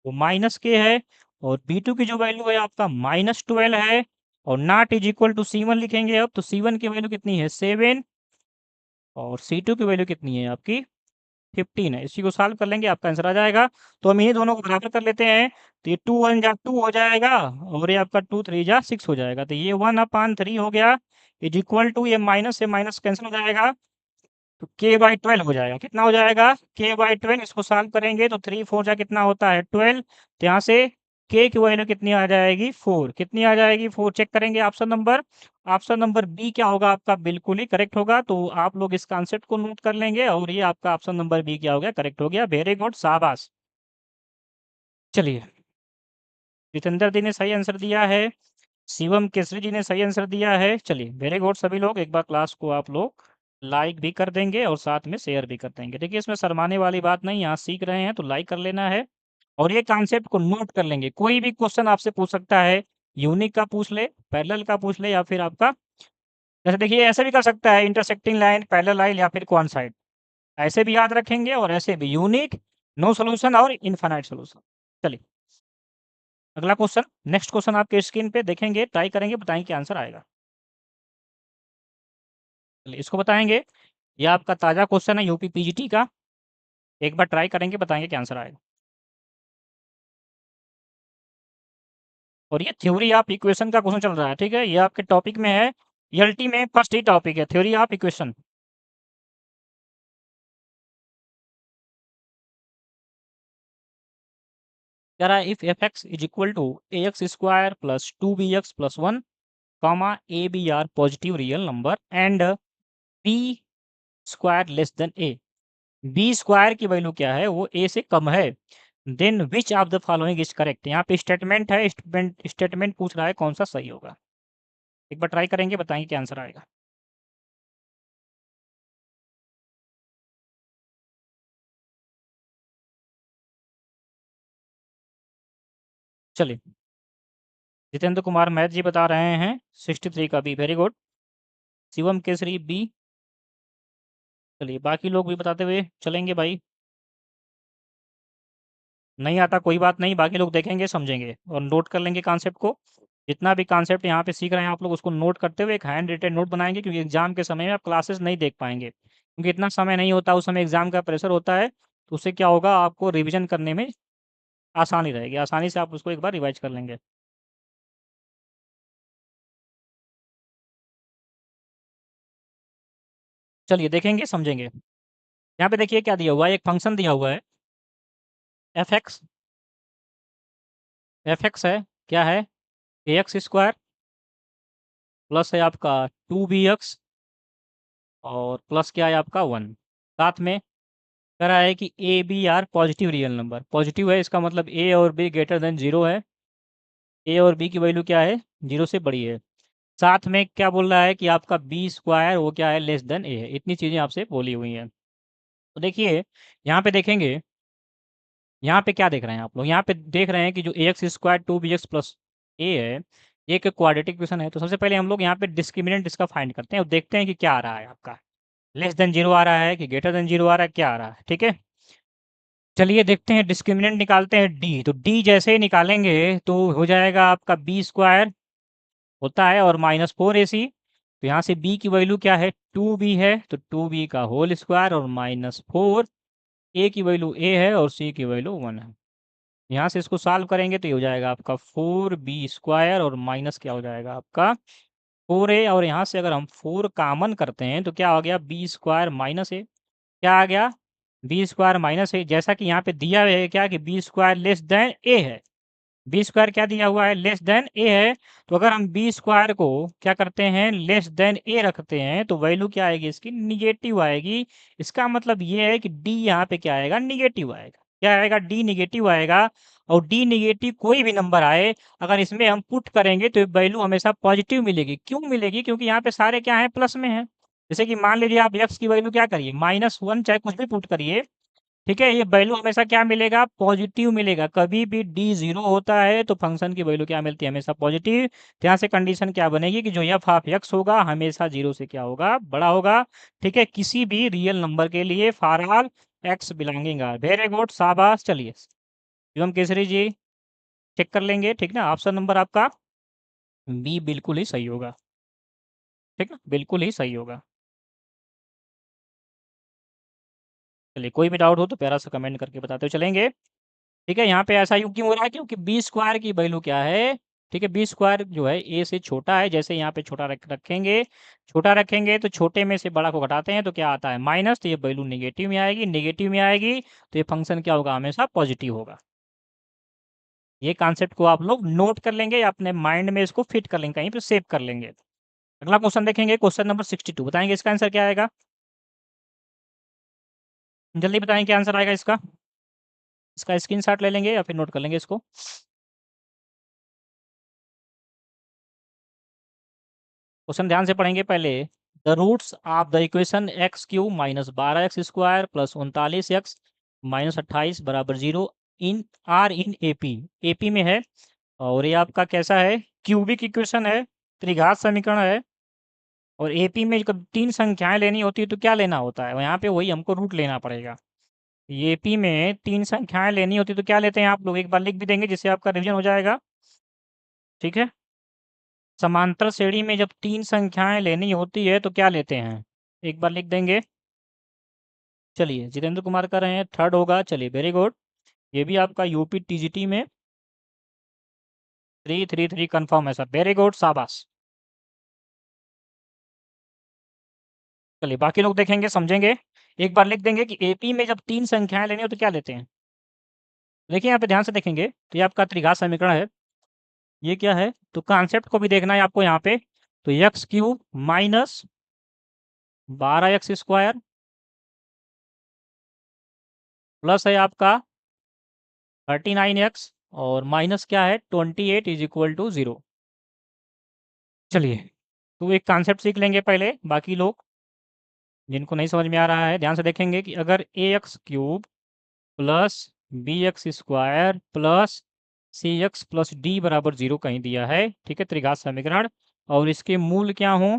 वो -k है, और b2 की जो वैल्यू है आपका -12 है, और not is equal to c1 लिखेंगे। अब तो c1 की वैल्यू कितनी है 7, और C2 की वैल्यू कितनी है आपकी 15 है। इसी को सॉल्व कर लेंगे, आपका आंसर आ जाएगा। तो हम इन्हीं दोनों को बराबर कर लेते हैं। तो ये 2 1 जा 2 हो जाएगा, और ये आपका 2 3 जा 6 हो जाएगा। तो ये 1/3 हो गया, इज इक्वल टू, ये माइनस से माइनस कैंसिल हो जाएगा, तो k/12 हो जाएगा। कितना हो जाएगा, k/12। इसको सॉल्व करेंगे तो 3 4 जा कितना होता है 12। तो यहाँ से k की वैल्यू कितनी आ जाएगी 4। कितनी आ जाएगी 4। चेक करेंगे ऑप्शन नंबर बी क्या होगा आपका, बिल्कुल ही करेक्ट होगा। तो आप लोग इस कॉन्सेप्ट को नोट कर लेंगे, और ये आपका ऑप्शन नंबर बी क्या हो गया, करेक्ट हो गया। वेरी गुड, शाबाश। चलिए, जितेंद्र जी ने सही आंसर दिया है, शिवम केसरी जी ने सही आंसर दिया है। चलिए वेरी गुड, सभी लोग एक बार क्लास को आप लोग लाइक भी कर देंगे और साथ में शेयर भी कर देंगे। देखिए इसमें शर्माने वाली बात नहीं, यहाँ सीख रहे हैं तो लाइक कर लेना है, और ये कॉन्सेप्ट को नोट कर लेंगे। कोई भी क्वेश्चन आपसे पूछ सकता है, यूनिक का पूछ ले, पैरेलल का पूछ ले, या फिर आपका, जैसे देखिए ऐसे भी कर सकता है, इंटरसेक्टिंग लाइन, पैरेलल लाइन, या फिर कौन साइड। ऐसे भी याद रखेंगे, और ऐसे भी यूनिक, नो सोल्यूशन और इनफाइनाइट सोल्यूशन। चलिए अगला क्वेश्चन, नेक्स्ट क्वेश्चन आपके स्क्रीन पे देखेंगे, ट्राई करेंगे, बताएंगे क्या आंसर आएगा। चलिए इसको बताएंगे, ये आपका ताज़ा क्वेश्चन है यूपी पीजीटी का। एक बार ट्राई करेंगे, बताएंगे क्या आंसर आएगा। और ये थ्योरी ऑफ इक्वेशन का क्वेश्चन चल रहा है, ठीक है, ये आपके टॉपिक में है, एलटी में फर्स्ट ही टॉपिक है, थ्योरी ऑफ इक्वेशन। कह रहा है if F X is equal to A X square plus 2bx plus 1 comma A B are positive real number and B square less than A, B square की value क्या है, वो A से कम है, then which of the following is correct. यहाँ पे statement है, स्टेटमेंट पूछ रहा है कौन सा सही होगा। एक बार ट्राई करेंगे, बताएंगे क्या आंसर आएगा। चलिए, जितेंद्र कुमार मैथ जी बता रहे हैं 63 का B, very good. Shivam Kesari B. चलिए बाकी लोग भी बताते हुए चलेंगे भाई। नहीं आता कोई बात नहीं, बाकी लोग देखेंगे समझेंगे और नोट कर लेंगे कॉन्सेप्ट को। जितना भी कॉन्सेप्ट यहाँ पे सीख रहे हैं आप लोग, उसको नोट करते हुए एक हैंड रिटेन नोट बनाएंगे, क्योंकि एग्जाम के समय में आप क्लासेस नहीं देख पाएंगे, क्योंकि इतना समय नहीं होता, उस समय एग्जाम का प्रेशर होता है। तो उससे क्या होगा, आपको रिविजन करने में आसानी रहेगी, आसानी से आप उसको एक बार रिवाइज कर लेंगे। चलिए देखेंगे समझेंगे। यहाँ पे देखिए क्या दिया हुआ है, एक फंक्शन दिया हुआ है एफ एक्स है, क्या है, ए एक्स स्क्वायर प्लस है आपका 2bx, और प्लस क्या है आपका 1। साथ में कह रहा है कि A B are positive real number, positive है, इसका मतलब ए और बी ग्रेटर देन 0 है, ए और बी की वैल्यू क्या है 0 से बड़ी है। साथ में क्या बोल रहा है कि आपका बी स्क्वायर वो क्या है, लेस देन ए है। इतनी चीज़ें आपसे बोली हुई हैं। तो देखिए यहाँ पे देखेंगे, यहाँ पे क्या देख रहे हैं आप लोग, यहाँ पे देख रहे हैं कि जो ए एक्स स्क्वायर 2bx प्लस ए है, ये एक क्वाड्रेटिक इक्वेशन है। तो सबसे पहले हम लोग यहाँ पे डिस्क्रिमिनेंट इसका फाइंड करते हैं, और देखते हैं कि क्या आ रहा है आपका, लेस देन 0 आ रहा है कि ग्रेटर देन 0 आ रहा है, क्या आ रहा है, ठीक है। चलिए देखते हैं, डिस्क्रिमिनेंट निकालते हैं डी। तो डी जैसे ही निकालेंगे तो हो जाएगा आपका बी स्क्वायर होता है, और -4ac। तो यहाँ से बी की वैल्यू क्या है 2b है, तो 2b का होल स्क्वायर और -4, ए की वैल्यू ए है और सी की वैल्यू 1 है। यहाँ से इसको सॉल्व करेंगे तो ये हो जाएगा आपका 4b स्क्वायर, और माइनस क्या हो जाएगा आपका 4a और यहाँ से अगर हम 4 कॉमन करते हैं तो क्या हो गया, बी स्क्वायर माइनस ए। क्या आ गया, बी स्क्वायर माइनस ए। जैसा कि यहाँ पे दिया हुआ है क्या कि बी स्क्वायर लेस देन ए है, बी स्क्वायर क्या दिया हुआ है, लेस देन ए है। तो अगर हम बी स्क्वायर को क्या करते हैं, लेस देन ए रखते हैं, तो वैल्यू क्या आएगी इसकी, निगेटिव आएगी। इसका मतलब ये है कि डी यहाँ पे क्या आएगा, निगेटिव आएगा। क्या आएगा, डी निगेटिव आएगा। और डी निगेटिव कोई भी नंबर आए, अगर इसमें हम पुट करेंगे तो वैल्यू हमेशा पॉजिटिव मिलेगी। क्यों मिलेगी, क्योंकि यहाँ पे सारे क्या है, प्लस में है। जैसे कि मान लीजिए आप एक्स की वैल्यू क्या करिए, -1 चाहे कुछ भी पुट करिए, ठीक है, ये वैल्यू हमेशा क्या मिलेगा, पॉजिटिव मिलेगा। कभी भी डी जीरो होता है तो फंक्शन की वैल्यू क्या मिलती है, हमेशा पॉजिटिव। तो यहाँ से कंडीशन क्या बनेगी कि जो एफ ऑफ एक्स होगा हमेशा जीरो से क्या होगा, बड़ा होगा। ठीक है, किसी भी रियल नंबर के लिए for all X belonging R. Very good, शाबाश। चलिए शिवम केसरी जी चेक कर लेंगे, ठीक ना। ऑप्शन नंबर आपका बी बिल्कुल ही सही होगा, ठीक ना, बिल्कुल ही सही होगा। चलिए कोई भी डाउट हो तो प्यारा सा कमेंट करके बताते हुए चलेंगे। ठीक है, यहाँ पे ऐसा क्यों हो रहा है, क्योंकि बी स्क्वायर की वैल्यू क्या है, ठीक है, बी स्क्वायर जो है ए से छोटा है। जैसे यहाँ पे छोटा रखेंगे, छोटा रखेंगे तो छोटे में से बड़ा को घटाते हैं तो क्या आता है, माइनस। तो ये वैल्यू निगेटिव में आएगी, निगेटिव में आएगी तो ये फंक्शन क्या होगा, हमेशा पॉजिटिव होगा। ये कॉन्सेप्ट को आप लोग नोट कर लेंगे या अपने माइंड में इसको फिट कर लेंगे, कहीं पे सेव कर लेंगे। अगला क्वेश्चन देखेंगे, क्वेश्चन नंबर 62। बताएंगे इसका आंसर क्या आएगा, जल्दी बताएं क्या आंसर आएगा इसका। इसका स्क्रीनशॉट ले लेंगे या फिर नोट कर लेंगे इसको। क्वेश्चन ध्यान से पढ़ेंगे पहले। The roots of the equation X cube minus 12x square plus 39x minus 28 बराबर 0 in are in AP. AP में है और ये आपका कैसा है, क्यूबिक इक्वेशन है, त्रिघात समीकरण है। और एपी में जब 3 संख्याएं लेनी होती है तो क्या लेना होता है, यहाँ पे वही हमको रूट लेना पड़ेगा। एपी में 3 संख्याएं लेनी होती है तो क्या लेते हैं, आप लोग एक बार लिख भी देंगे जिससे आपका रिवीजन हो जाएगा। ठीक है, समांतर श्रेणी में जब 3 संख्याएं लेनी होती है तो क्या लेते हैं, एक बार लिख देंगे। चलिए जितेंद्र कुमार कर रहे हैं, थर्ड होगा। चलिए वेरी गुड, ये भी आपका यूपी टीजीटी में 333 कंफर्म है सर, वेरी गुड, शाबाश। चलिए बाकी लोग देखेंगे समझेंगे, एक बार लिख देंगे कि एपी में जब 3 संख्याएं लेनी हो तो क्या लेते हैं। देखिए यहाँ पे ध्यान से देखेंगे तो ये आपका त्रिघात समीकरण है। ये क्या है, तो कॉन्सेप्ट को भी देखना है आपको यहाँ पे। तो x cube minus 12x square plus है आपका 39x और माइनस क्या है 28 इज इक्वल टू 0। चलिए तो एक कॉन्सेप्ट सीख लेंगे पहले, बाकी लोग जिनको नहीं समझ में आ रहा है ध्यान से देखेंगे कि अगर A X cube plus B X square plus C X plus D बराबर 0 कहीं दिया है, ठीक है, त्रिघात समीकरण, और इसके मूल क्या हो,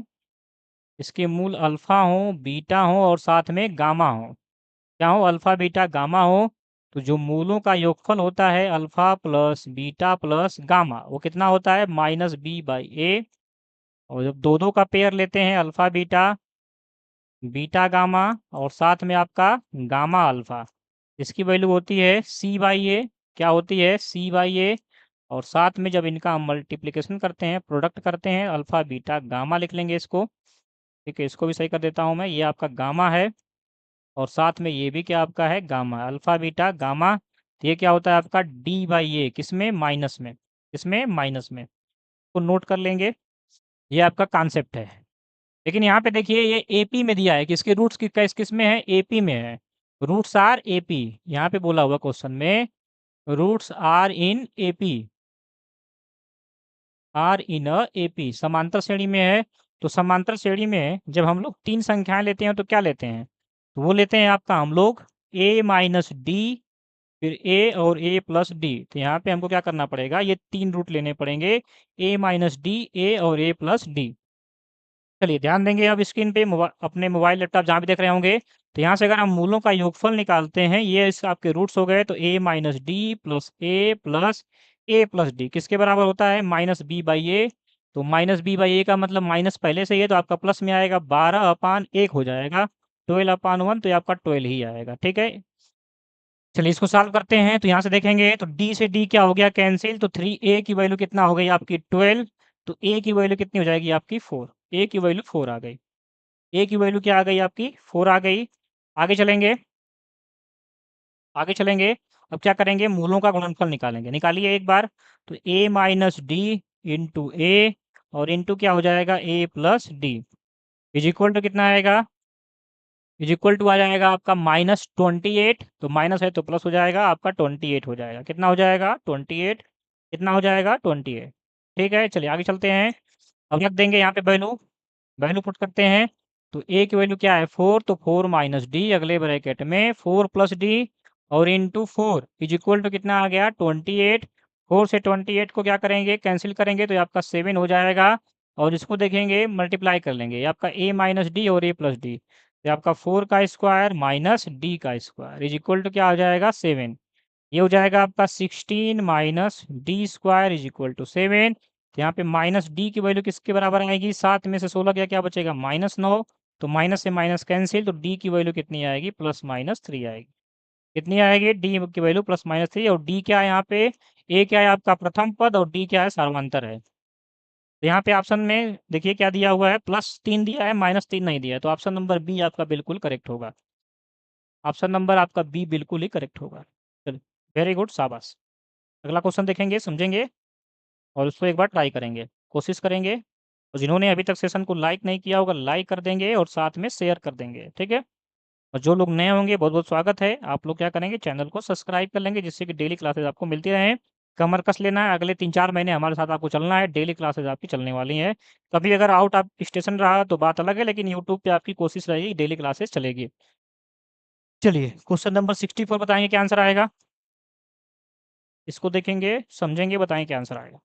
इसके मूल अल्फा हो, बीटा हो और साथ में गामा हो। क्या हो, अल्फा बीटा गामा हो। तो जो मूलों का योगफल होता है alpha plus beta plus gamma, वो कितना होता है, -b/a। और जब दो दो का पेयर लेते हैं, अल्फा बीटा बीटा गामा और साथ में आपका गामा अल्फा, इसकी वैल्यू होती है c/a। क्या होती है, c/a। और साथ में जब इनका हम मल्टीप्लिकेशन करते हैं, प्रोडक्ट करते हैं, अल्फा बीटा गामा लिख लेंगे इसको। ठीक है, इसको भी सही कर देता हूँ मैं, ये आपका गामा है और साथ में ये भी क्या आपका है, गामा, अल्फा बीटा गामा। तो ये क्या होता है आपका d/a, किसमें, माइनस में, किसमें, माइनस में। तो नोट कर लेंगे, ये आपका कॉन्सेप्ट है। लेकिन यहाँ पे देखिए ये एपी में दिया है कि इसके रूट्स किस में है, एपी में है। रूट्स आर एपी, यहाँ पे बोला हुआ क्वेश्चन में roots are in AP, are in AP, समांतर श्रेणी में है। तो समांतर श्रेणी में जब हम लोग 3 संख्याएं लेते हैं तो क्या लेते हैं, तो वो लेते हैं आपका हम लोग a माइनस डी, फिर a और a प्लस डी। तो यहाँ पे हमको क्या करना पड़ेगा, ये 3 रूट लेने पड़ेंगे, a माइनस डी, a और a प्लस डी। चलिए ध्यान देंगे अब स्क्रीन पे, अपने मोबाइल लैपटॉप जहाँ भी देख रहे होंगे। तो यहाँ से अगर हम मूलों का योगफल निकालते हैं, ये इस आपके रूट्स हो गए, तो a minus D plus a plus D किसके बराबर होता है, -b/a। तो -b/a का मतलब माइनस पहले से ही है तो आपका प्लस में आएगा, 12/1 हो जाएगा, 12/1 तो ये आपका 12 ही आएगा। ठीक है, चलिए इसको सॉल्व करते हैं। तो यहाँ से देखेंगे तो d से d क्या हो गया, कैंसिल। तो 3a की वैल्यू कितना हो गई आपकी 12, तो ए की वैल्यू कितनी हो जाएगी आपकी 4। ए की वैल्यू 4 आ गई। ए की वैल्यू क्या आ गई आपकी 4 आ गई। आगे चलेंगे, आगे चलेंगे। अब क्या करेंगे, मूलों का गुणनफल निकालेंगे। निकालिए एक बार। तो A minus D into A और इंटू क्या हो जाएगा A plus D is equal to कितना आएगा, इज इक्वल टू आ जाएगा आपका -28। तो माइनस है तो प्लस हो जाएगा आपका 28 हो जाएगा। कितना हो जाएगा 28। कितना हो जाएगा 28। ठीक है, चलिए आगे चलते हैं। अब रख देंगे यहाँ पे वैल्यू, वैल्यू पुट करते हैं। तो ए की वैल्यू क्या है 4, तो 4 माइनस डी अगले ब्रैकेट में 4 प्लस डी और इंटू 4 इज इक्वल टू कितना आ गया 28। 4 से 28 को क्या करेंगे कैंसिल करेंगे तो ये आपका 7 हो जाएगा। और इसको देखेंगे मल्टीप्लाई कर लेंगे, ये आपका ए माइनस डी और ए प्लस डी, ये आपका 4 का स्क्वायर माइनस डी का स्क्वायर इज इक्वल टू क्या हो जाएगा 7। ये हो जाएगा आपका 16 minus D square is equal to 7। तो यहाँ पे माइनस डी की वैल्यू किसके बराबर आएगी, 7 में से 16 क्या क्या बचेगा -9। तो माइनस से माइनस कैंसिल, तो डी की वैल्यू कितनी आएगी +-3 आएगी। कितनी आएगी डी की वैल्यू +-3। और डी क्या है यहाँ पे, ए क्या है आपका प्रथम पद और डी क्या है सर्वांतर है। तो यहाँ पे ऑप्शन में देखिए क्या दिया हुआ है, +3 दिया है -3 नहीं दिया है। तो ऑप्शन नंबर बी आपका बिल्कुल करेक्ट होगा। ऑप्शन नंबर आपका बी बिल्कुल ही करेक्ट होगा। चलिए, वेरी गुड, शाबाश। अगला क्वेश्चन देखेंगे, समझेंगे और उसको एक बार ट्राई करेंगे, कोशिश करेंगे। और जिन्होंने अभी तक सेशन को लाइक नहीं किया होगा लाइक कर देंगे और साथ में शेयर कर देंगे, ठीक है। और जो लोग नए होंगे बहुत बहुत स्वागत है, आप लोग क्या करेंगे चैनल को सब्सक्राइब कर लेंगे जिससे कि डेली क्लासेज आपको मिलती रहें। कमर कस लेना है, अगले 3-4 महीने हमारे साथ आपको चलना है, डेली क्लासेज आपकी चलने वाली हैं। कभी अगर आउट ऑफ स्टेशन रहा तो बात अलग है, लेकिन यूट्यूब पे आपकी कोशिश रहेगी डेली क्लासेज चलेगी। चलिए क्वेश्चन नंबर 64 बताएंगे क्या आंसर आएगा। इसको देखेंगे समझेंगे, बताएं क्या आंसर आएगा।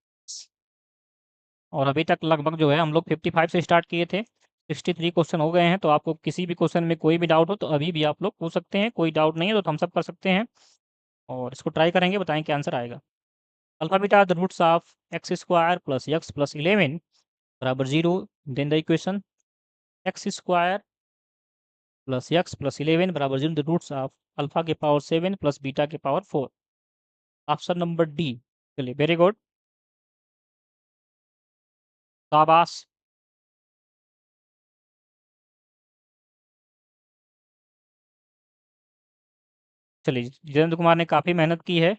और अभी तक लगभग जो है हम लोग 55 से स्टार्ट किए थे, 63 क्वेश्चन हो गए हैं। तो आपको किसी भी क्वेश्चन में कोई भी डाउट हो तो अभी भी आप लोग पूछ सकते हैं, कोई डाउट नहीं है तो थम्स अप कर सकते हैं। और इसको ट्राई करेंगे, बताएं क्या आंसर आएगा। Alpha beta the roots of X square plus X plus 11 बराबर 0। Then the equation X square plus X plus 11 बराबर 0 द रूट्स ऑफ अल्फा के पावर 7 प्लस बीटा के पावर 4। Option number D. चलिए very good, शाबाश। चलिए जितेंद्र कुमार ने काफ़ी मेहनत की है,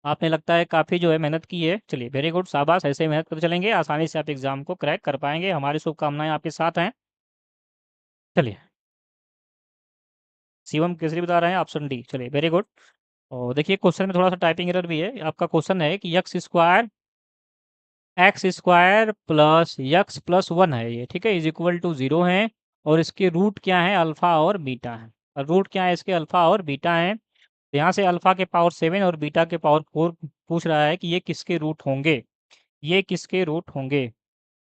आपने लगता है काफ़ी जो है मेहनत की है। चलिए वेरी गुड, शाबाश, ऐसे ही मेहनत करते चलेंगे, आसानी से आप एग्ज़ाम को क्रैक कर पाएंगे, हमारी शुभकामनाएं आपके साथ हैं। चलिए शिवम केसरी बता रहे हैं ऑप्शन डी, चलिए वेरी गुड। और देखिए क्वेश्चन में थोड़ा सा टाइपिंग एरर भी है। आपका क्वेश्चन है कि x square plus x plus 1 है ये, ठीक है, इज इक्वल टू 0 है। और इसके रूट क्या है अल्फ़ा और बीटा है। और रूट क्या है इसके अल्फ़ा और बीटा है। तो यहाँ से अल्फ़ा के पावर 7 और बीटा के पावर 4 पूछ रहा है कि ये किसके रूट होंगे, ये किसके रूट होंगे।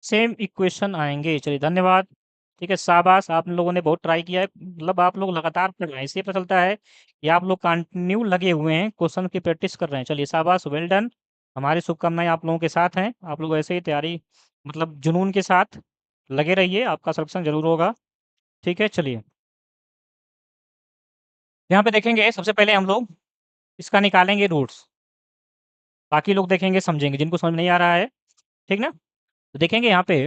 सेम इक्वेशन आएंगे। चलिए धन्यवाद, ठीक है, शाबाश, आप लोगों ने बहुत ट्राई किया है, मतलब आप लोग लगातार पढ़ रहे हैं, इससे पता चलता है कि आप लोग कंटिन्यू लगे हुए हैं, क्वेश्चन की प्रैक्टिस कर रहे हैं। चलिए शाबाश, वेल डन, हमारी शुभकामनाएं आप लोगों के साथ हैं। आप लोग ऐसे ही तैयारी मतलब जुनून के साथ लगे रहिए, आपका सिलेक्शन जरूर होगा, ठीक है। चलिए यहाँ पे देखेंगे सबसे पहले हम लोग इसका निकालेंगे रूट्स, बाकी लोग देखेंगे समझेंगे जिनको समझ नहीं आ रहा है, ठीक ना। तो देखेंगे यहाँ पे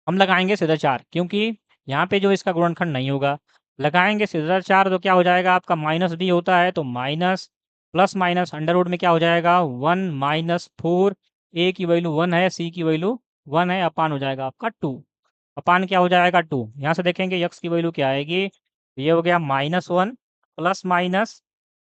हम लगाएंगे सीधा 4, क्योंकि यहाँ पे जो इसका गुणनखंड नहीं होगा। लगाएंगे सीधा 4 तो क्या हो जाएगा आपका माइनस भी होता है, तो minus plus minus under root में क्या हो जाएगा 1 -4। ए की वैल्यू 1 है, सी की वैल्यू 1 है, अपान हो जाएगा आपका 2। अपान क्या हो जाएगा 2। यहाँ से देखेंगे यक्स की वैल्यू क्या आएगी, ये हो गया -1 प्लस माइनस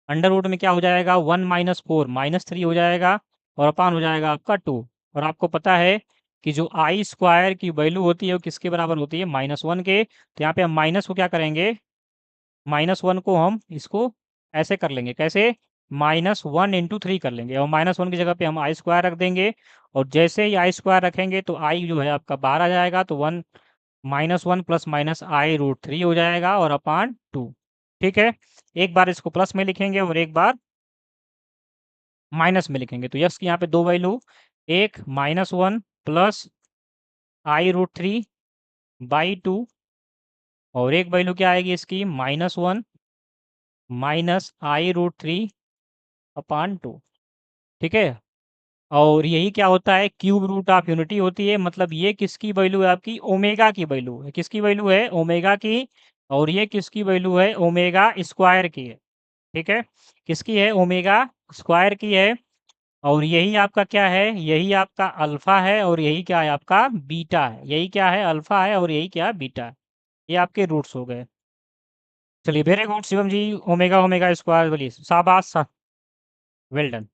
अंडर रूट में क्या हो जाएगा 1 -4 -3 हो जाएगा। और अपान हो जाएगा आपका 2। और आपको पता है कि जो आई स्क्वायर की वैल्यू होती है वो किसके बराबर होती है -1 के। तो यहाँ पे हम माइनस को क्या करेंगे, -1 को हम इसको ऐसे कर लेंगे, कैसे, -1 × 3 कर लेंगे और -1 की जगह पे हम आई स्क्वायर रख देंगे। और जैसे ही आई स्क्वायर रखेंगे तो आई जो है आपका बाहर आ जाएगा, तो -1 प्लस माइनस आई√3 हो जाएगा और अपान 2, ठीक है। एक बार इसको प्लस में लिखेंगे और एक बार माइनस में लिखेंगे। तो यक्स की यहाँ पे दो वैल्यू, एक -1 प्लस आई√3 बाई 2 और एक वैल्यू क्या आएगी इसकी -1 माइनस आई√3 अपान 2, ठीक है। और यही क्या होता है, क्यूब रूट ऑफ यूनिटी होती है। मतलब ये किसकी वैल्यू है, आपकी ओमेगा की वैल्यू है। किसकी वैल्यू है, ओमेगा की। और ये किसकी वैल्यू है, ओमेगा स्क्वायर की है। ठीक है, किसकी है, ओमेगा स्क्वायर की है। और यही आपका क्या है, यही आपका अल्फा है, और यही क्या है, आपका बीटा है। यही क्या है, अल्फा है, और यही क्या है, बीटा है। ये आपके रूट्स हो गए। चलिए, वेरी गुड शिवम जी, ओमेगा ओमेगा स्क्वायर बोलिए, शाबाश, वेल डन।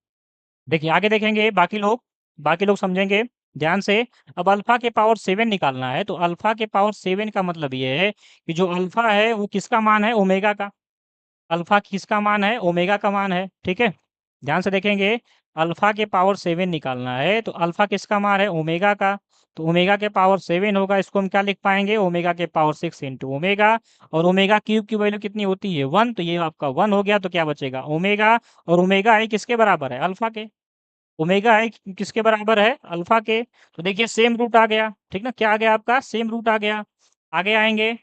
देखिए आगे देखेंगे, बाकी लोग समझेंगे ध्यान से। अब अल्फा के पावर 7 निकालना है, तो अल्फा के पावर 7 का मतलब ये है कि जो अल्फा है वो किसका मान है, ओमेगा का। अल्फा किसका मान है, ओमेगा का मान है। ठीक है, ध्यान से देखेंगे, अल्फा के पावर 7 निकालना है, तो अल्फा किसका मान है, ओमेगा का। तो ओमेगा के पावर 7 होगा, इसको हम क्या लिख पाएंगे, ओमेगा के पावर 6 इंटू ओमेगा। और ओमेगा क्यूब की वैल्यू कितनी होती है, 1, तो ये आपका 1 हो गया। तो क्या बचेगा, ओमेगा। और ओमेगा है किसके बराबर है, अल्फा के। ओमेगा है किसके बराबर है, अल्फा के। तो देखिए सेम रूट आ गया, ठीक ना, क्या आ गया आपका, सेम रूट आ गया। आगे आएंगे,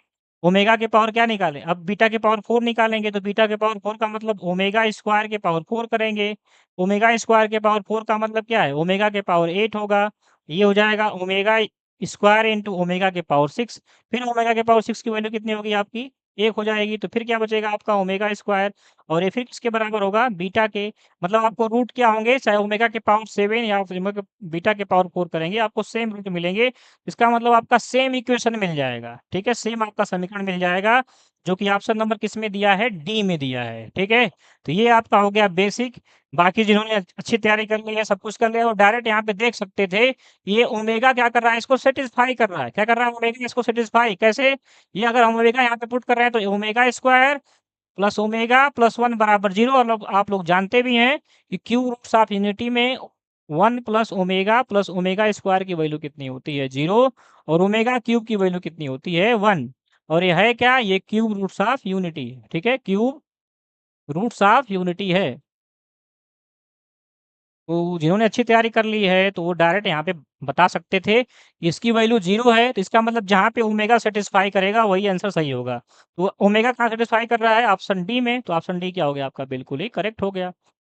ओमेगा के पावर क्या निकालें, अब बीटा के पावर 4 निकालेंगे। तो बीटा के पावर 4 का मतलब ओमेगा स्क्वायर के पावर 4 करेंगे। ओमेगा स्क्वायर के पावर 4 का मतलब क्या है, ओमेगा के पावर 8 होगा। ये हो जाएगा ओमेगा स्क्वायर इंटू ओमेगा के पावर 6। फिर ओमेगा के पावर 6 की वैल्यू कितनी होगी आपकी, 1 हो जाएगी। तो फिर क्या बचेगा आपका, ओमेगा स्क्वायर। और ये फिर किसके बराबर होगा, बीटा के। मतलब आपको रूट क्या होंगे, चाहे ओमेगा के पावर 7 या फिर बीटा के पावर 4 करेंगे, आपको सेम रूट मिलेंगे। इसका मतलब आपका सेम इक्वेशन मिल जाएगा। ठीक है, सेम आपका समीकरण मिल जाएगा, जो कि ऑप्शन नंबर किस में दिया है, डी में दिया है। ठीक है, तो ये आपका हो गया बेसिक। बाकी जिन्होंने अच्छी तैयारी कर ली है, सब कुछ कर लिया, वो डायरेक्ट यहाँ पे देख सकते थे। ये ओमेगा क्या कर रहा है, इसको सेटिस्फाई कर रहा है। क्या कर रहा है, ओमेगा इसको सेटिस्फाई कैसे। ये अगर हम ओमेगा यहाँ पे पुट कर रहे हैं, तो omega square plus omega plus 1 बराबर 0। और आप लोग जानते भी हैं कि क्यू रूट्स ऑफ यूनिटी में 1 प्लस ओमेगा स्क्वायर की वैल्यू कितनी होती है, 0। और ओमेगा क्यूब की वैल्यू कितनी होती है, 1। और ये है क्या, ये क्यूब रूट्स ऑफ यूनिटी है। ठीक है, क्यूब रूट्स ऑफ यूनिटी है। तो जिन्होंने अच्छी तैयारी कर ली है, तो वो डायरेक्ट यहाँ पे बता सकते थे कि इसकी वैल्यू 0 है। तो इसका मतलब जहाँ पे ओमेगा सेटिस्फाई करेगा वही आंसर सही होगा। तो ओमेगा कहाँ सेटिस्फाई कर रहा है, ऑप्शन डी में। तो ऑप्शन डी क्या हो गया आपका, बिल्कुल ही करेक्ट हो गया।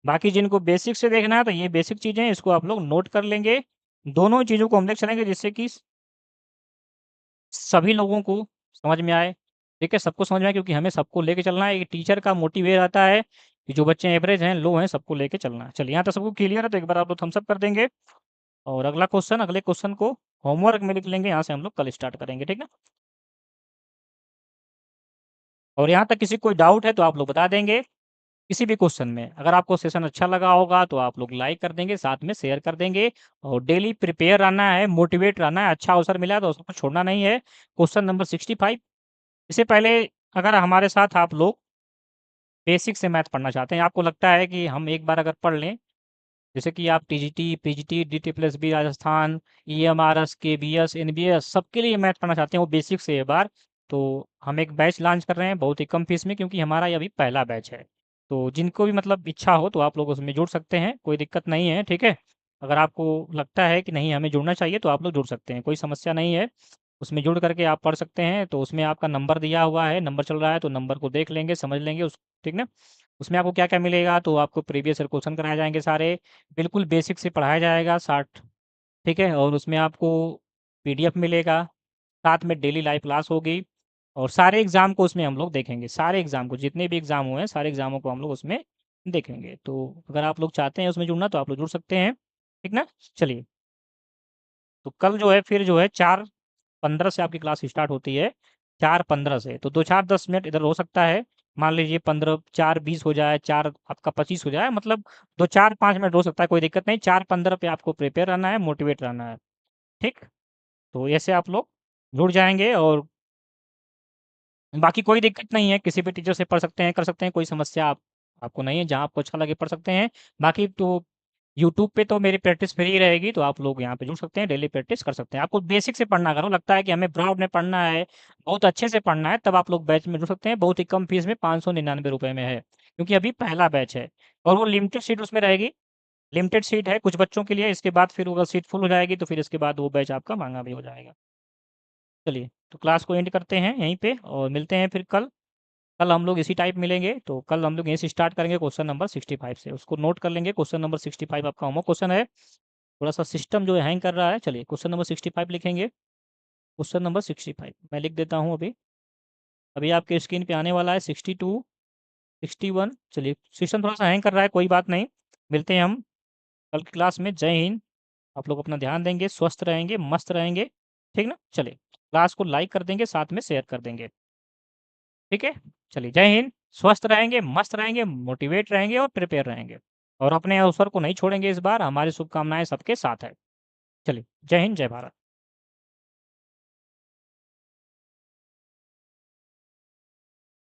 बाकी जिनको बेसिक से देखना है, तो ये बेसिक चीज़ें हैं, इसको आप लोग नोट कर लेंगे। दोनों चीज़ों को हम देख चलेंगे, जिससे कि सभी लोगों को समझ में आए। ठीक है, सबको समझ में आए, क्योंकि हमें सबको लेके चलना है। एक टीचर का मोटिव ये रहता है कि जो बच्चे एवरेज हैं, लो हैं, सबको लेके चलना है। चलिए, यहाँ तक सबको क्लियर है, तो एक बार आप लोग थम्स अप कर देंगे। और अगले क्वेश्चन को होमवर्क में लिख लेंगे, यहाँ से हम लोग कल स्टार्ट करेंगे। ठीक है, और यहाँ तक किसी को कोई डाउट है तो आप लोग बता देंगे किसी भी क्वेश्चन में। अगर आपको सेशन अच्छा लगा होगा तो आप लोग लाइक कर देंगे, साथ में शेयर कर देंगे। और डेली प्रिपेयर रहना है, मोटिवेट रहना है। अच्छा अवसर मिला है तो उसको छोड़ना नहीं है। Question number 65। इससे पहले अगर हमारे साथ आप लोग बेसिक से मैथ पढ़ना चाहते हैं, आपको लगता है कि हम एक बार अगर पढ़ लें, जैसे कि आप TGT, PGT, DT plus B Rajasthan, EMRS, KBS, NBS, सबके लिए मैथ पढ़ना चाहते हैं वो बेसिक से एक बार, तो हम एक बैच लॉन्च कर रहे हैं बहुत ही कम फीस में, क्योंकि हमारा ये अभी पहला बैच है। तो जिनको भी मतलब इच्छा हो तो आप लोग उसमें जुड़ सकते हैं, कोई दिक्कत नहीं है। ठीक है, अगर आपको लगता है कि नहीं हमें जुड़ना चाहिए तो आप लोग जुड़ सकते हैं, कोई समस्या नहीं है। उसमें जुड़ करके आप पढ़ सकते हैं। तो उसमें आपका नंबर दिया हुआ है, नंबर चल रहा है, तो नंबर को देख लेंगे, समझ लेंगे उस, ठीक ना। उसमें आपको क्या क्या मिलेगा, तो आपको प्रीवियस ईयर क्वेश्चन कराए जाएंगे सारे, बिल्कुल बेसिक से पढ़ाया जाएगा 60। ठीक है, और उसमें आपको पीडीएफ मिलेगा, साथ में डेली लाइव क्लास होगी। और सारे एग्ज़ाम को उसमें हम लोग देखेंगे, सारे एग्ज़ाम को, जितने भी एग्ज़ाम हुए हैं सारे एग्ज़ामों को हम लोग उसमें देखेंगे। तो अगर आप लोग चाहते हैं उसमें जुड़ना तो आप लोग जुड़ सकते हैं, ठीक ना। चलिए, तो कल जो है फिर जो है 4:15 से आपकी क्लास स्टार्ट होती है, 4:15 से। तो 2-4-10 मिनट इधर हो सकता है, मान लीजिए 15, 4:20 हो जाए, 4 आपका 25 हो जाए, मतलब 2-4-5 मिनट हो सकता है, कोई दिक्कत नहीं। 4:15 पे आपको प्रिपेयर रहना है, मोटिवेट रहना है। ठीक, तो ऐसे आप लोग जुड़ जाएंगे। और बाकी कोई दिक्कत नहीं है, किसी भी टीचर से पढ़ सकते हैं, कर सकते हैं, कोई समस्या आपको नहीं है, जहाँ आपको अच्छा लगे पढ़ सकते हैं। बाकी तो यूट्यूब पे तो मेरी प्रैक्टिस फ्री रहेगी, तो आप लोग यहाँ पे जुड़ सकते हैं, डेली प्रैक्टिस कर सकते हैं। आपको बेसिक से पढ़ना, अगर लगता है कि हमें ब्रॉड में पढ़ना है, बहुत अच्छे से पढ़ना है, तब आप लोग बैच में जुड़ सकते हैं। बहुत ही कम फीस में 599 रुपये में है, क्योंकि अभी पहला बैच है। और वो लिमिटेड सीट उसमें रहेगी, लिमिटेड सीट है कुछ बच्चों के लिए। इसके बाद फिर अगर सीट फुल हो जाएगी तो फिर इसके बाद वो बैच आपका महंगा भी हो जाएगा। चलिए, तो क्लास को एंड करते हैं यहीं पे, और मिलते हैं फिर कल। कल हम लोग इसी टाइप मिलेंगे, तो कल हम लोग यहीं से स्टार्ट करेंगे क्वेश्चन नंबर 65 से। उसको नोट कर लेंगे, क्वेश्चन नंबर 65 आपका होमवर्क क्वेश्चन है। थोड़ा सा सिस्टम जो है हैंग कर रहा है, चलिए क्वेश्चन नंबर 65 लिखेंगे। क्वेश्चन नंबर 65 मैं लिख देता हूँ अभी। अभी आपके स्क्रीन पे आने वाला है 62, 61। चलिए सिस्टम थोड़ा सा हैंग कर रहा है, कोई बात नहीं। मिलते हैं हम कल की क्लास में। जय हिंद। आप लोग अपना ध्यान देंगे, स्वस्थ रहेंगे, मस्त रहेंगे, ठीक ना। चलिए क्लास को लाइक कर देंगे, साथ में शेयर कर देंगे, ठीक है। चलिए जय हिंद। स्वस्थ रहेंगे, मस्त रहेंगे, मोटिवेट रहेंगे और प्रिपेयर रहेंगे, और अपने अवसर को नहीं छोड़ेंगे। इस बार हमारी शुभकामनाएं सबके साथ है। चलिए जय हिंद, जय भारत।